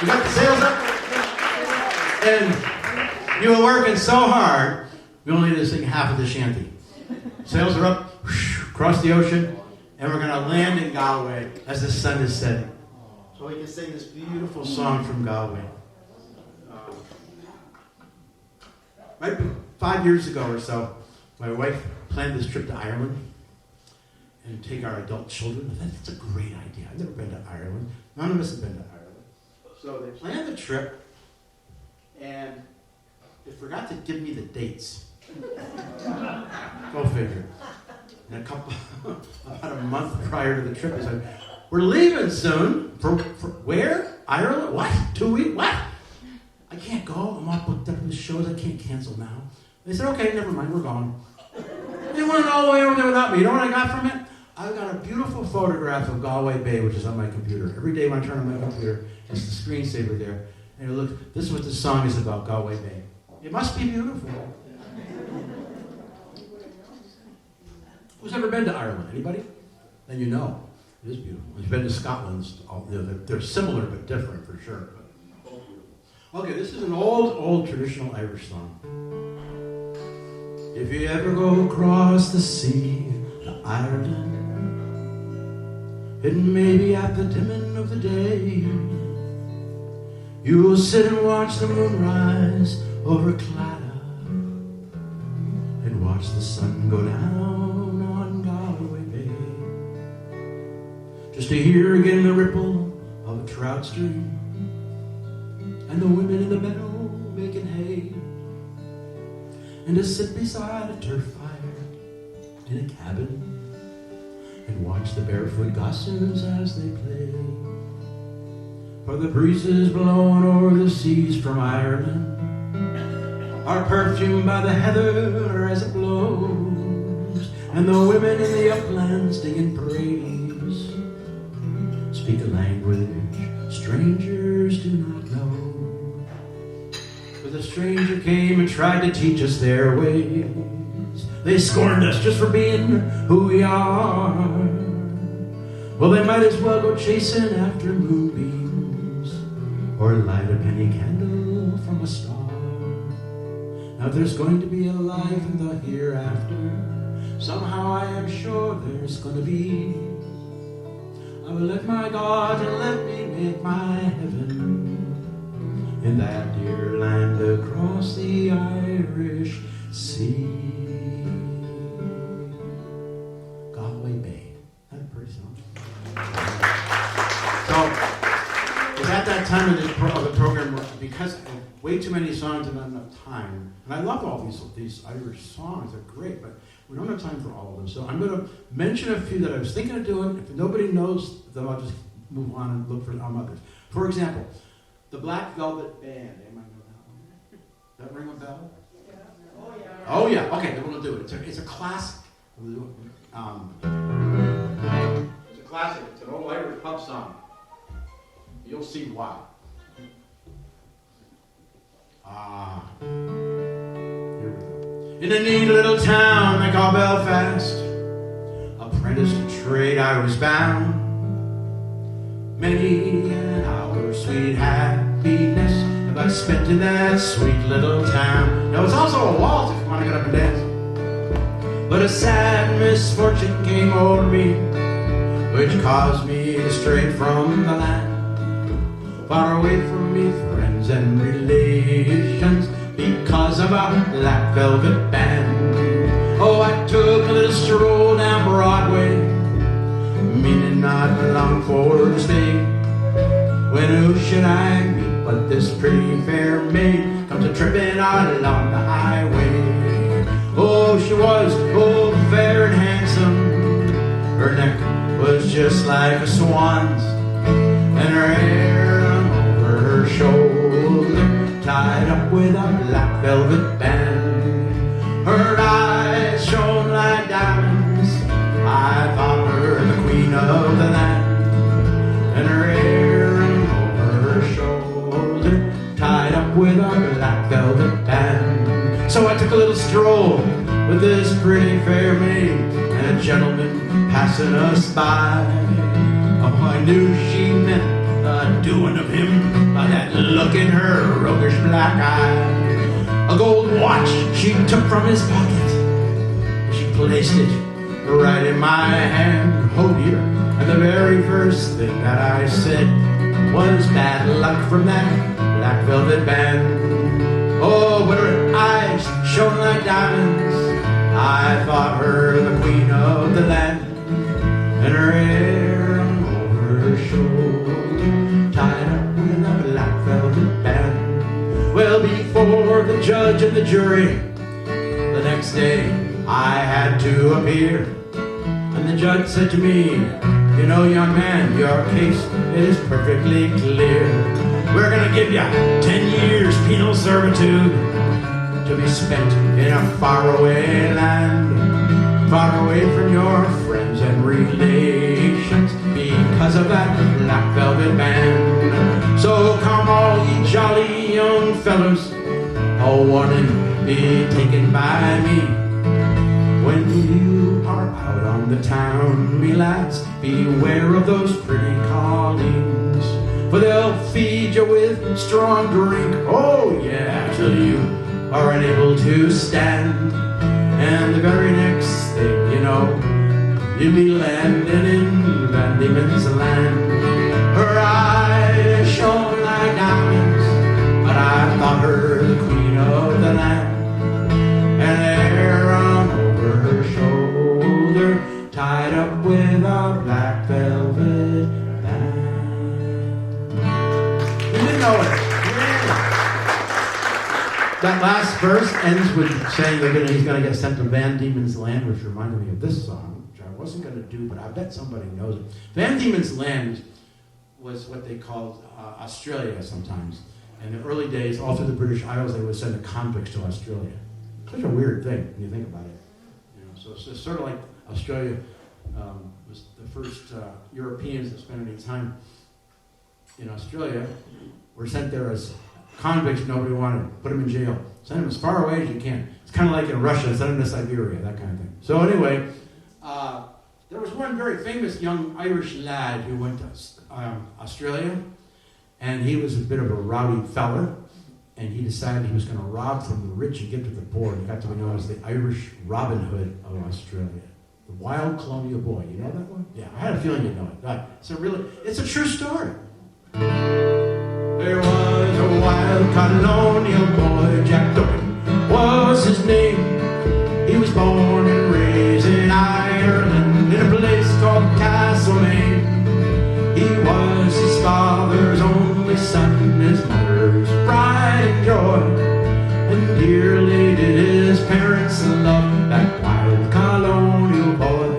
You got the sails up. And you were working so hard, we only need to sing half of the shanty. Sails are up, across the ocean, and we're going to land in Galway as the sun is setting. So we can sing this beautiful song from Galway. Right 5 years ago or so, my wife planned this trip to Ireland and take our adult children. That's a great idea. I've never been to Ireland. None of us have been to Ireland. So they planned the trip, and they forgot to give me the dates. Go figure. And about a month prior to the trip, they said, we're leaving soon. For where? Ireland? What? 2 weeks? What? I can't go? I'm all booked up with shows. I can't cancel now. They said, okay, never mind, we're gone. They went all the way over there without me. You know what I got from it? I got a beautiful photograph of Galway Bay, which is on my computer. Every day when I turn on my computer, it's the screensaver there. And look, this is what this song is about, Galway Bay. It must be beautiful. Who's ever been to Ireland? Anybody? Then you know. It is beautiful. You've been to Scotland. They're similar but different for sure. Okay, this is an old traditional Irish song. If you ever go across the sea to Ireland, it may be at the dimming of the day, you will sit and watch the moon rise over Claddagh and watch the sun go down on Galway Bay, just to hear again the ripple of a trout stream and the women in the meadow making hay, and to sit beside a turf fire in a cabin and watch the barefoot gossers as they play. For the breezes blowing over the seas from Ireland are perfumed by the heather as it blows, and the women in the uplands singing praise speak a language strangers do not know. For the stranger came and tried to teach us their ways. They scorned us just for being who we are. Well, they might as well go chasing after moonbeams or light a penny candle from a star. Now there's going to be a life in the hereafter. Somehow I am sure there's going to be. I will let my God and let me make my heaven in that dear land across the Irish Sea. Galway Bay. That's a pretty song. So, it's at that time of the program where, because I have way too many songs and not enough time, and I love all these Irish songs, they're great, but we don't have time for all of them. So I'm going to mention a few that I was thinking of doing. If nobody knows them, I'll just move on and look for others. For example, the Black Velvet Band. Anyone know that one? Does that ring a bell? Yeah. Oh, yeah. Oh, yeah. Okay, then we'll do it. It's a classic. It's a classic. It's an old Irish pub song. You'll see why. Here we go. In a neat little town they call Belfast, apprentice to trade I was bound. Many an hour sweet happiness have I spent in that sweet little town. Now it's also a waltz if you want to get up and dance. But a sad misfortune came over me, which caused me to stray from the land, far away from me friends and relations, because of a Black Velvet Band. Oh, I took a little stroll down Broadway, meaning not long for to stay, when who should I meet but this pretty fair maid comes a-tripping along the highway. Oh, she was fair and handsome, her neck was just like a swan's, and her hair hung over her shoulder, tied up with a black velvet band. Her eyes shone like diamonds, I thought her the queen of the land, and her hair hung over her shoulder, tied up with a black velvet band. So I took a little stroll with this pretty fair maid, and a gentleman passing us by. Oh, I knew she meant the doing of him by that look in her roguish black eye. A gold watch she took from his pocket, she placed it right in my hand. Oh dear, and the very first thing that I said was bad luck from that Black Velvet Band. Oh, but her eyes shone like diamonds, I thought her the queen of the land, and her hair hung over her shoulder, tied up with a black velvet band. Well, before the judge and the jury, the next day I had to appear, and the judge said to me, you know, young man, your case, it is perfectly clear. we're gonna give you 10 years penal servitude to be spent in a faraway land, far away from your friends and relations, because of that black velvet band. So come all ye jolly young fellows, a warning be taken by me. When you are out on the town, me lads, beware of those pretty colleens, for they'll feed you with strong drink, oh yeah, till you are unable to stand. And the very next thing you know, you'll be landing in Van Diemen's Land. Her eyes shone like diamonds, but I thought her the queen of the land. And there hung over her shoulder, tied up with a black velvet band. You didn't know it. That last verse ends with saying he's going to get sent to Van Diemen's Land, which reminded me of this song, which I wasn't going to do, but I bet somebody knows it. Van Diemen's Land was what they called Australia sometimes. In the early days, all through the British Isles, they would send the convicts to Australia. Such a weird thing when you think about it. You know, so it's sort of like Australia was the first Europeans that spent any time in Australia were sent there as convicts nobody wanted. Put them in jail. Send them as far away as you can. It's kind of like in Russia, send them to Siberia, that kind of thing. So anyway, there was one very famous young Irish lad who went to Australia, and he was a bit of a rowdy feller, and he decided he was going to rob from the rich and give to the poor. He got to be known as the Irish Robin Hood of Australia. The wild colonial boy. You know that one? Yeah, I had a feeling you'd know it. It's a true story. There was a wild colonial boy, Jack Duncan was his name. He was born and raised in Ireland, in a place called Castlemaine. He was his father's only son, his mother's pride and joy, and dearly did his parents love that wild colonial boy.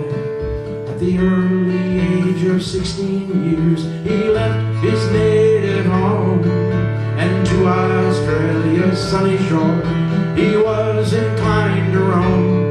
At the early age of 16 years, he left his native home, and to Australia's sunny shore he was inclined to roam.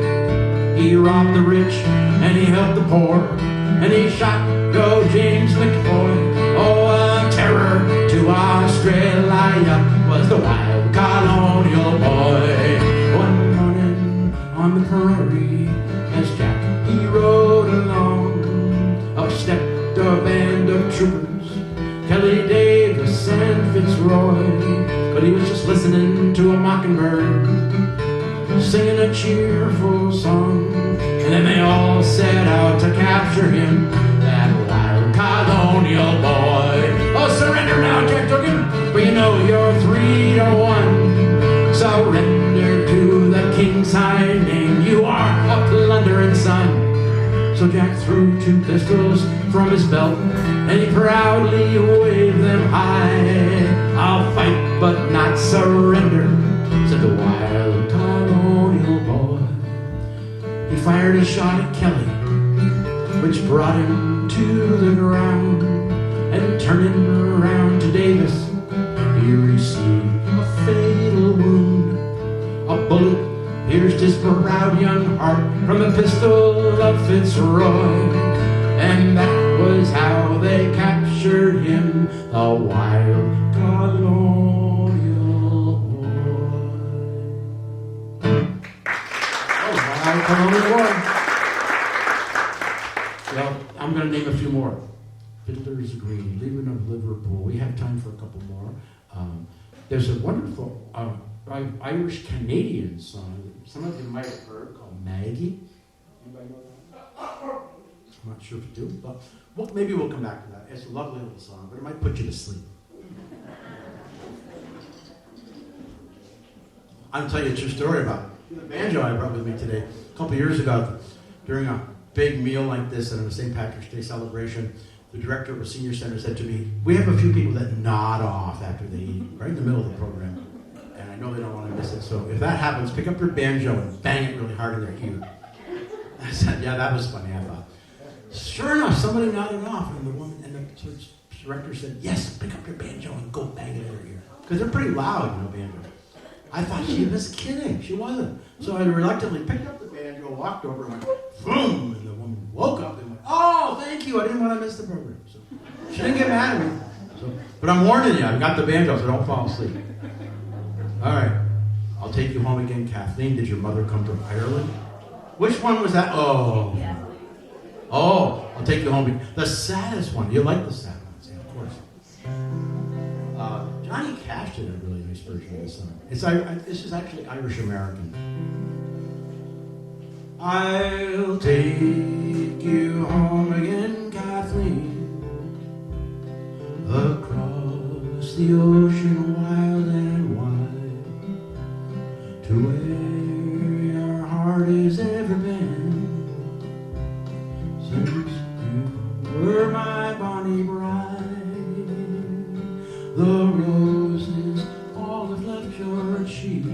He robbed the rich and he helped the poor, and he shot Go James McFoy. Oh, a terror to Australia was the wild colonial boy. One morning on the prairie, as Jack he rode along, up stepped a band of troopers, Kelly Davis and Fitzroy. But he was just listening to a mockingbird singing a cheerful song, and then they all set out to capture him, that wild colonial boy. Oh, surrender now, Jack Duncan, for you know you're 3-1. Surrender to the king's high name, you are a plundering son. So Jack threw 2 pistols from his belt, and he proudly waved them high. I'll fight but not surrender, said the wild colonial boy. He fired a shot at Kelly, which brought him to the ground, and turning around to Davis, he received a fatal wound. A bullet pierced his proud young heart from the pistol of Fitzroy, and that was how they captured him, the wild colonial boy. Oh, wild colonial boy. Well, I'm going to name a few more. Fiddler's Green, Leaving of Liverpool. We have time for a couple more. There's a wonderful Irish-Canadian song that some of you might have heard called Maggie. Anybody know that? I'm not sure if you do, but maybe we'll come back to that. It's a lovely little song, but it might put you to sleep. I'll tell you a true story about it. The banjo I brought with me today. A couple years ago, during a big meal like this at a St. Patrick's Day celebration, the director of a senior center said to me, we have a few people that nod off after they eat, right in the middle of the program. And I know they don't want to miss it, so if that happens, pick up your banjo and bang it really hard in their ear. I said, yeah, that was funny, I thought. Sure enough, somebody nodded off, and the woman, and the director said, yes, pick up your banjo and go bang it in her ear. Because they're pretty loud, banjo. I thought she was kidding. She wasn't. So I reluctantly picked up the banjo, walked over, and went, boom, and the woman woke up and went, oh, thank you, I didn't want to miss the program. So she didn't get mad at me. So, but I'm warning you, I've got the banjo, so don't fall asleep. All right, I'll take you home again. Kathleen, did your mother come from Ireland? Which one was that? Oh, I'll take you home. The saddest one. You like the sad ones, yeah, of course. Johnny Cash did a really nice version of this song. This is actually Irish American. I'll take you home again, Kathleen, across the ocean wild and wide, to where your heart has ever been, since you were my bonnie bride. The roses all have left your cheek.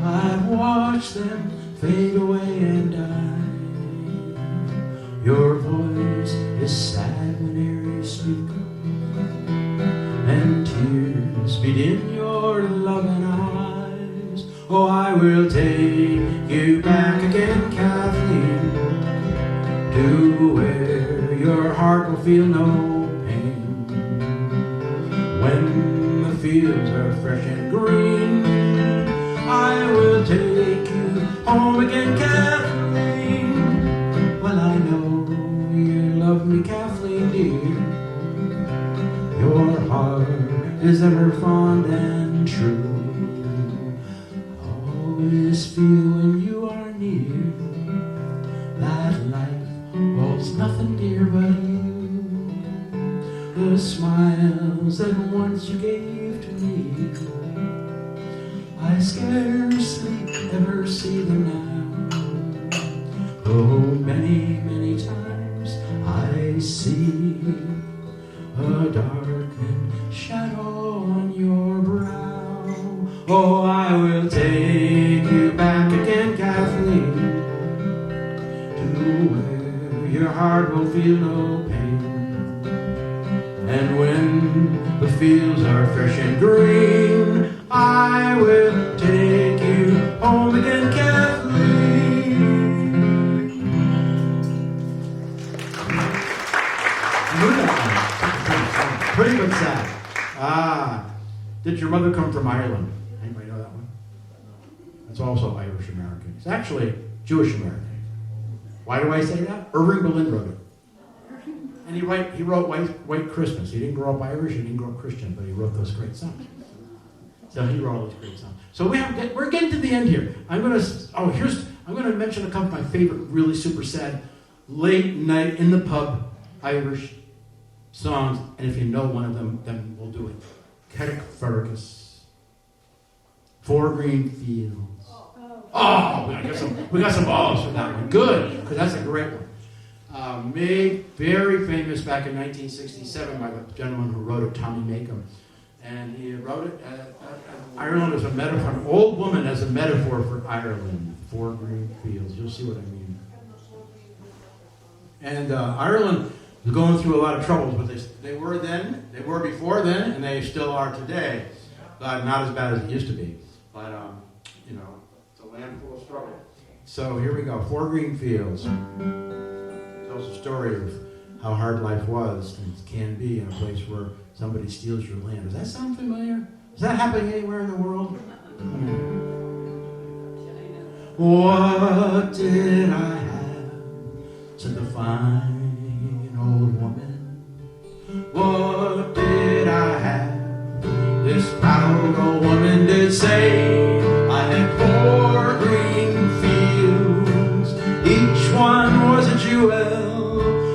I've watched them fade away and die. Your voice is sad whenever you speak, and tears beat in your loving eyes. Oh, I will take you back again, Kathleen, to where your heart will feel no when the fields are fresh and green. I will take you home again, Kathleen. Well, I know you love me, Kathleen, dear. Your heart is ever fond and true. Always feel when you are near that life holds nothing dear but you. The smiles that once you gave to me, I scarcely ever see them now. Though many, many times I see a darkening shadow on your brow. Oh, I will take you back again, Kathleen, to where your heart will feel no pain. And when the fields are fresh and green, I will take you home again, Kathleen. Pretty good sad. Did your mother come from Ireland? Anybody know that one? That's also Irish American. It's actually Jewish American. Why do I say that? Irving Berlin wrote it. And he wrote White Christmas. He didn't grow up Irish, he didn't grow up Christian, but he wrote those great songs. So he wrote all those great songs. So we're getting to the end here. I'm going to mention a couple of my favorite, really super sad, late night in the pub Irish songs. And if you know one of them, then we'll do it. Cerrig Fergus, Four Green Fields. We got some balls for that one. Good, because that's a great one. Made very famous back in 1967 by the gentleman who wrote it, Tommy Makem. And he wrote it, Ireland as a metaphor, an old woman as a metaphor for Ireland, Four Green Fields. You'll see what I mean. And Ireland was going through a lot of troubles, but they were then, they were before then, and they still are today. But not as bad as it used to be. But, it's a land full of struggle. So here we go, Four Green Fields. Tells a story of how hard life was and can be in a place where somebody steals your land. Does that sound familiar? Is that happening anywhere in the world? What did I have? Said the fine old woman. What did I have? This proud old woman did say. I had 4 green fields. Each one was a jewel.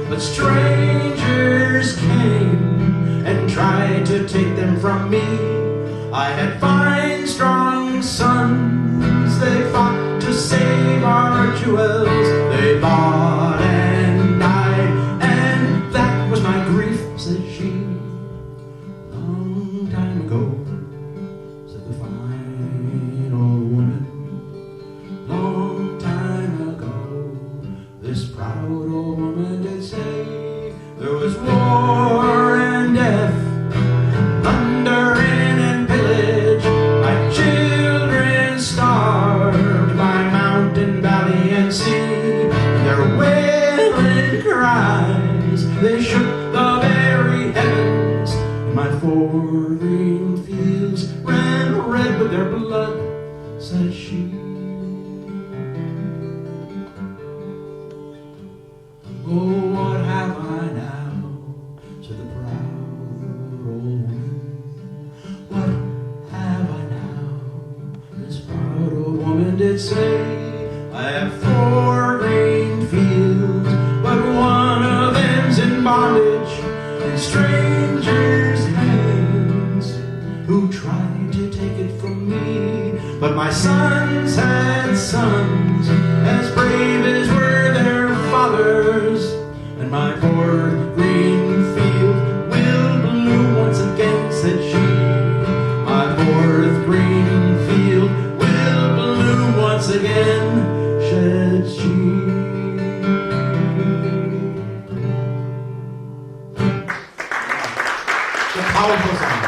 But strangers came and tried to take them from me. I had 5 strong sons. They fought to save our jewels. They fought and died, and that was my grief, said she. Long time ago, said the fine old woman. Long time ago, this proud old woman did say, there was war blood, said she. Oh, what have I now, said the proud old woman. What have I now, this proud old woman did say. I have 4 green fields, but one of them's in bondage in strangers' hands, who tried to take it from me. But my sons had sons as brave as were their fathers, and my 4th green field will bloom once again, said she. My 4th green field will bloom once again, said she. It's a powerful song.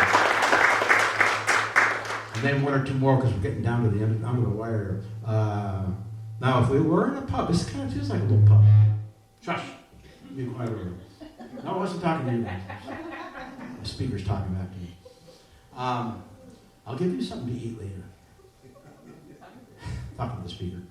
And then 1 or 2 more because we're getting down to the end of the wire. Now, if we were in a pub, this kind of feels like a little pub. Shush. Be quiet over there. No, I wasn't talking to you guys. The speaker's talking back to me. I'll give you something to eat later. Talking to the speaker.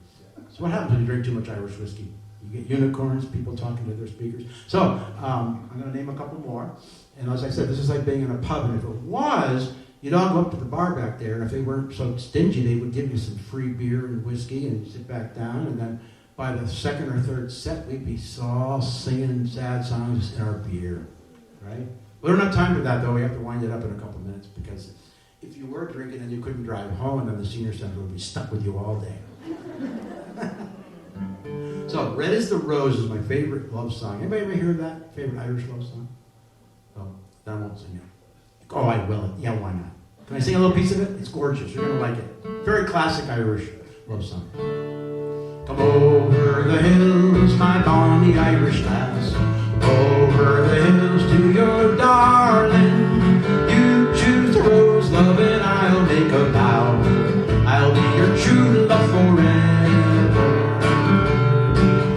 So what happens when you drink too much Irish whiskey? You get unicorns, people talking to their speakers. So I'm going to name a couple more. And as I said, this is like being in a pub. And if it was, you'd all go up to the bar back there. And if they weren't so stingy, they would give you some free beer and whiskey and sit back down. And then by the 2nd or 3rd set, we'd be all singing sad songs in our beer. Right? We don't have time for that, though. We have to wind it up in a couple minutes because if you were drinking and you couldn't drive home, then the senior center would be stuck with you all day. So, Red is the Rose is my favorite love song. Anybody ever hear that? Favorite Irish love song? Oh, I won't sing it. Oh, I will. Yeah, why not? Can I sing a little piece of it? It's gorgeous. You're going to like it. Very classic Irish love song. Come over the hills, my bonny Irish lass. Over the hills to your darling. You choose the rose, love, and I'll make a vow. I'll be your true love forever.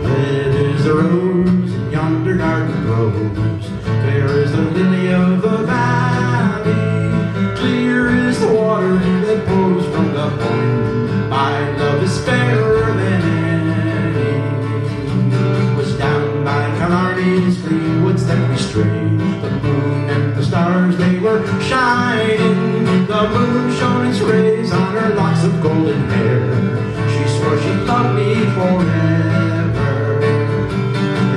Red is the rose in yonder garden grows. Fair is the lily of the valley. Clear is the water that pours from the point. My love is fairer than any. Was down by Killarney's green woods that we strayed. The moon and the stars, they were shining. The moon shone its rays on her locks of golden hair. She swore she'd love me forever.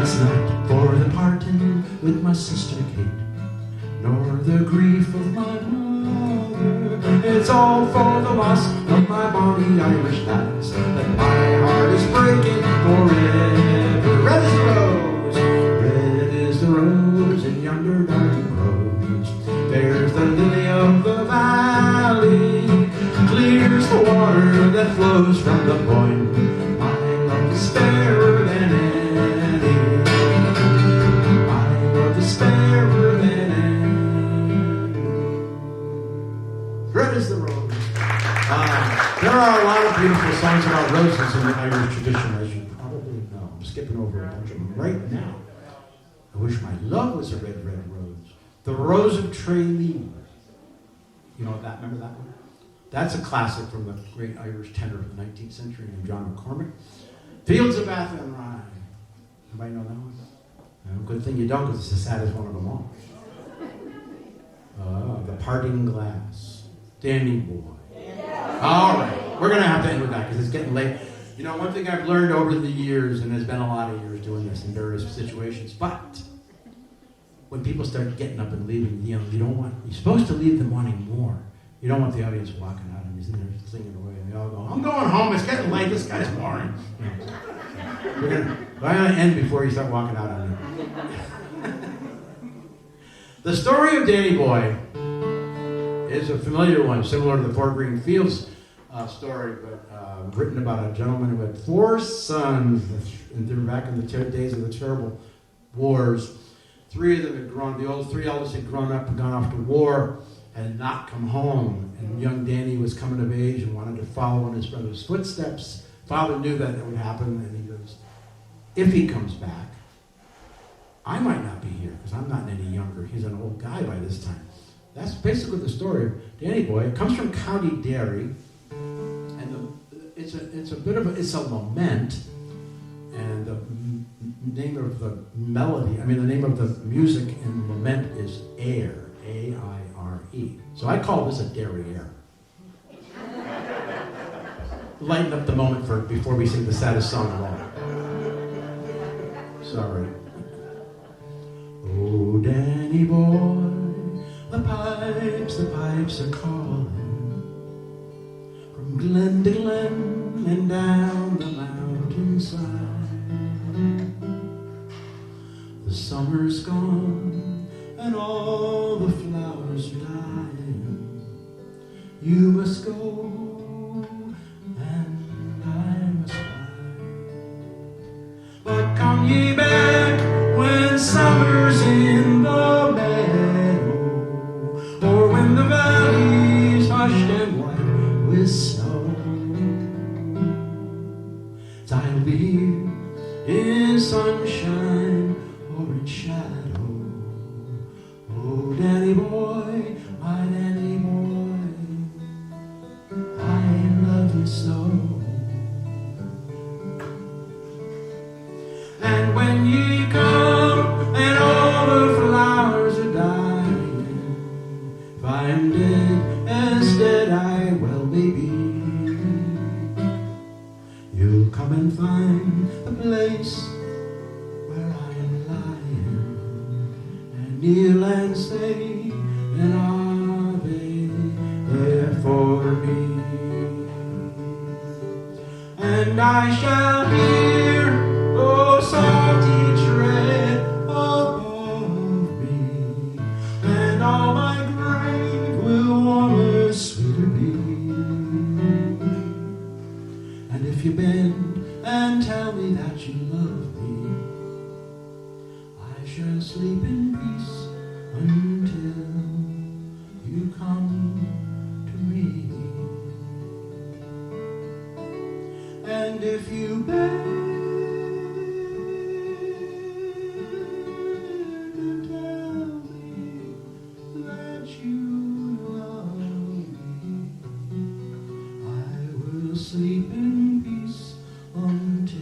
It's not for the parting with my sister Kate, nor the grief of my mother. It's all for the loss of my bonny Irish lass, that my heart is breaking forever. Red is the rose, red is the rose in yonder garden grows. There's the lily of the valley, clear's the water that flows from the point. My love is fairer than any. My love is fairer than any. Red is the rose. There are a lot of beautiful songs about roses in the Irish tradition, as you probably know. I'm skipping over a bunch of them right now. I wish my love was a red, red rose. The Rose of Tralee. You know that? Remember that one? That's a classic from the great Irish tenor of the 19th century named John McCormick. Fields of Athenry. Anybody know that one? Good thing you don't, because it's the saddest one of them all. The Parting Glass. Danny Boy. All right. We're going to have to end with that because it's getting late. You know, one thing I've learned over the years, and there's been a lot of years doing this in various situations, but when people start getting up and leaving, you know, you're supposed to leave them wanting more. You don't want the audience walking out and you're sitting there singing away, and they all go, I'm going home, it's getting late, this guy's boring. You know, we're going to end before you start walking out on me. The story of Danny Boy is a familiar one, similar to the Four Green Fields story, but written about a gentleman who had 4 sons, and they're back in the days of the terrible wars. 3 of them had grown, the 3 eldest had grown up and gone off to war and had not come home. And young Danny was coming of age and wanted to follow in his brother's footsteps. Father knew that it would happen, and he goes, if he comes back, I might not be here because I'm not any younger. He's an old guy by this time. That's basically the story of Danny Boy. It comes from County Derry, it's a bit of a lament, and the name of the melody, the name of the music in lament is air, A-I-R-E. So I call this a derriere. Lighten up the moment before we sing the saddest song of all. Sorry. Oh, Danny boy, the pipes are calling from glen to glen and down the mountainside. The summer's gone and all the flowers are dying. You must go and I must fly. But come ye back when summer's in the meadow, or when the valley's hushed and white with snow. I'll be here in sunshine or in shadow. Oh, Danny boy, my Danny boy, I love you so. And when ye come and all the flowers are dying, if I am dead, as dead I well may be, you'll come and find the place where I am lying, and kneel and say an Ave there for me. And I shall hear, oh, salty tread above me, and all my grave will warmer, sweeter be. And if you bend and tell me that you love me, I shall sleep in peace until you come to me. And if you beg and tell me that you love me, I will sleep in peace until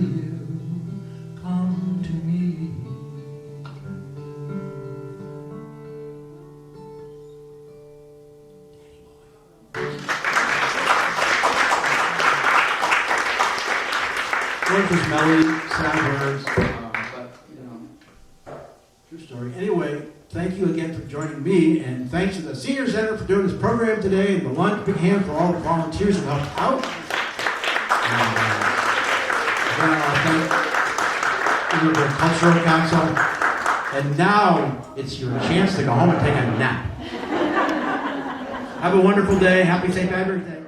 you come to me. Gorgeous melody, sad words, but true story. Anyway, thank you again for joining me, and thanks to the Senior Center for doing this program today, and the lunch. Big hand for all the volunteers who helped out. And the Cultural Council. And now it's your chance to go home and take a nap. Have a wonderful day. Happy St. Patrick's Day.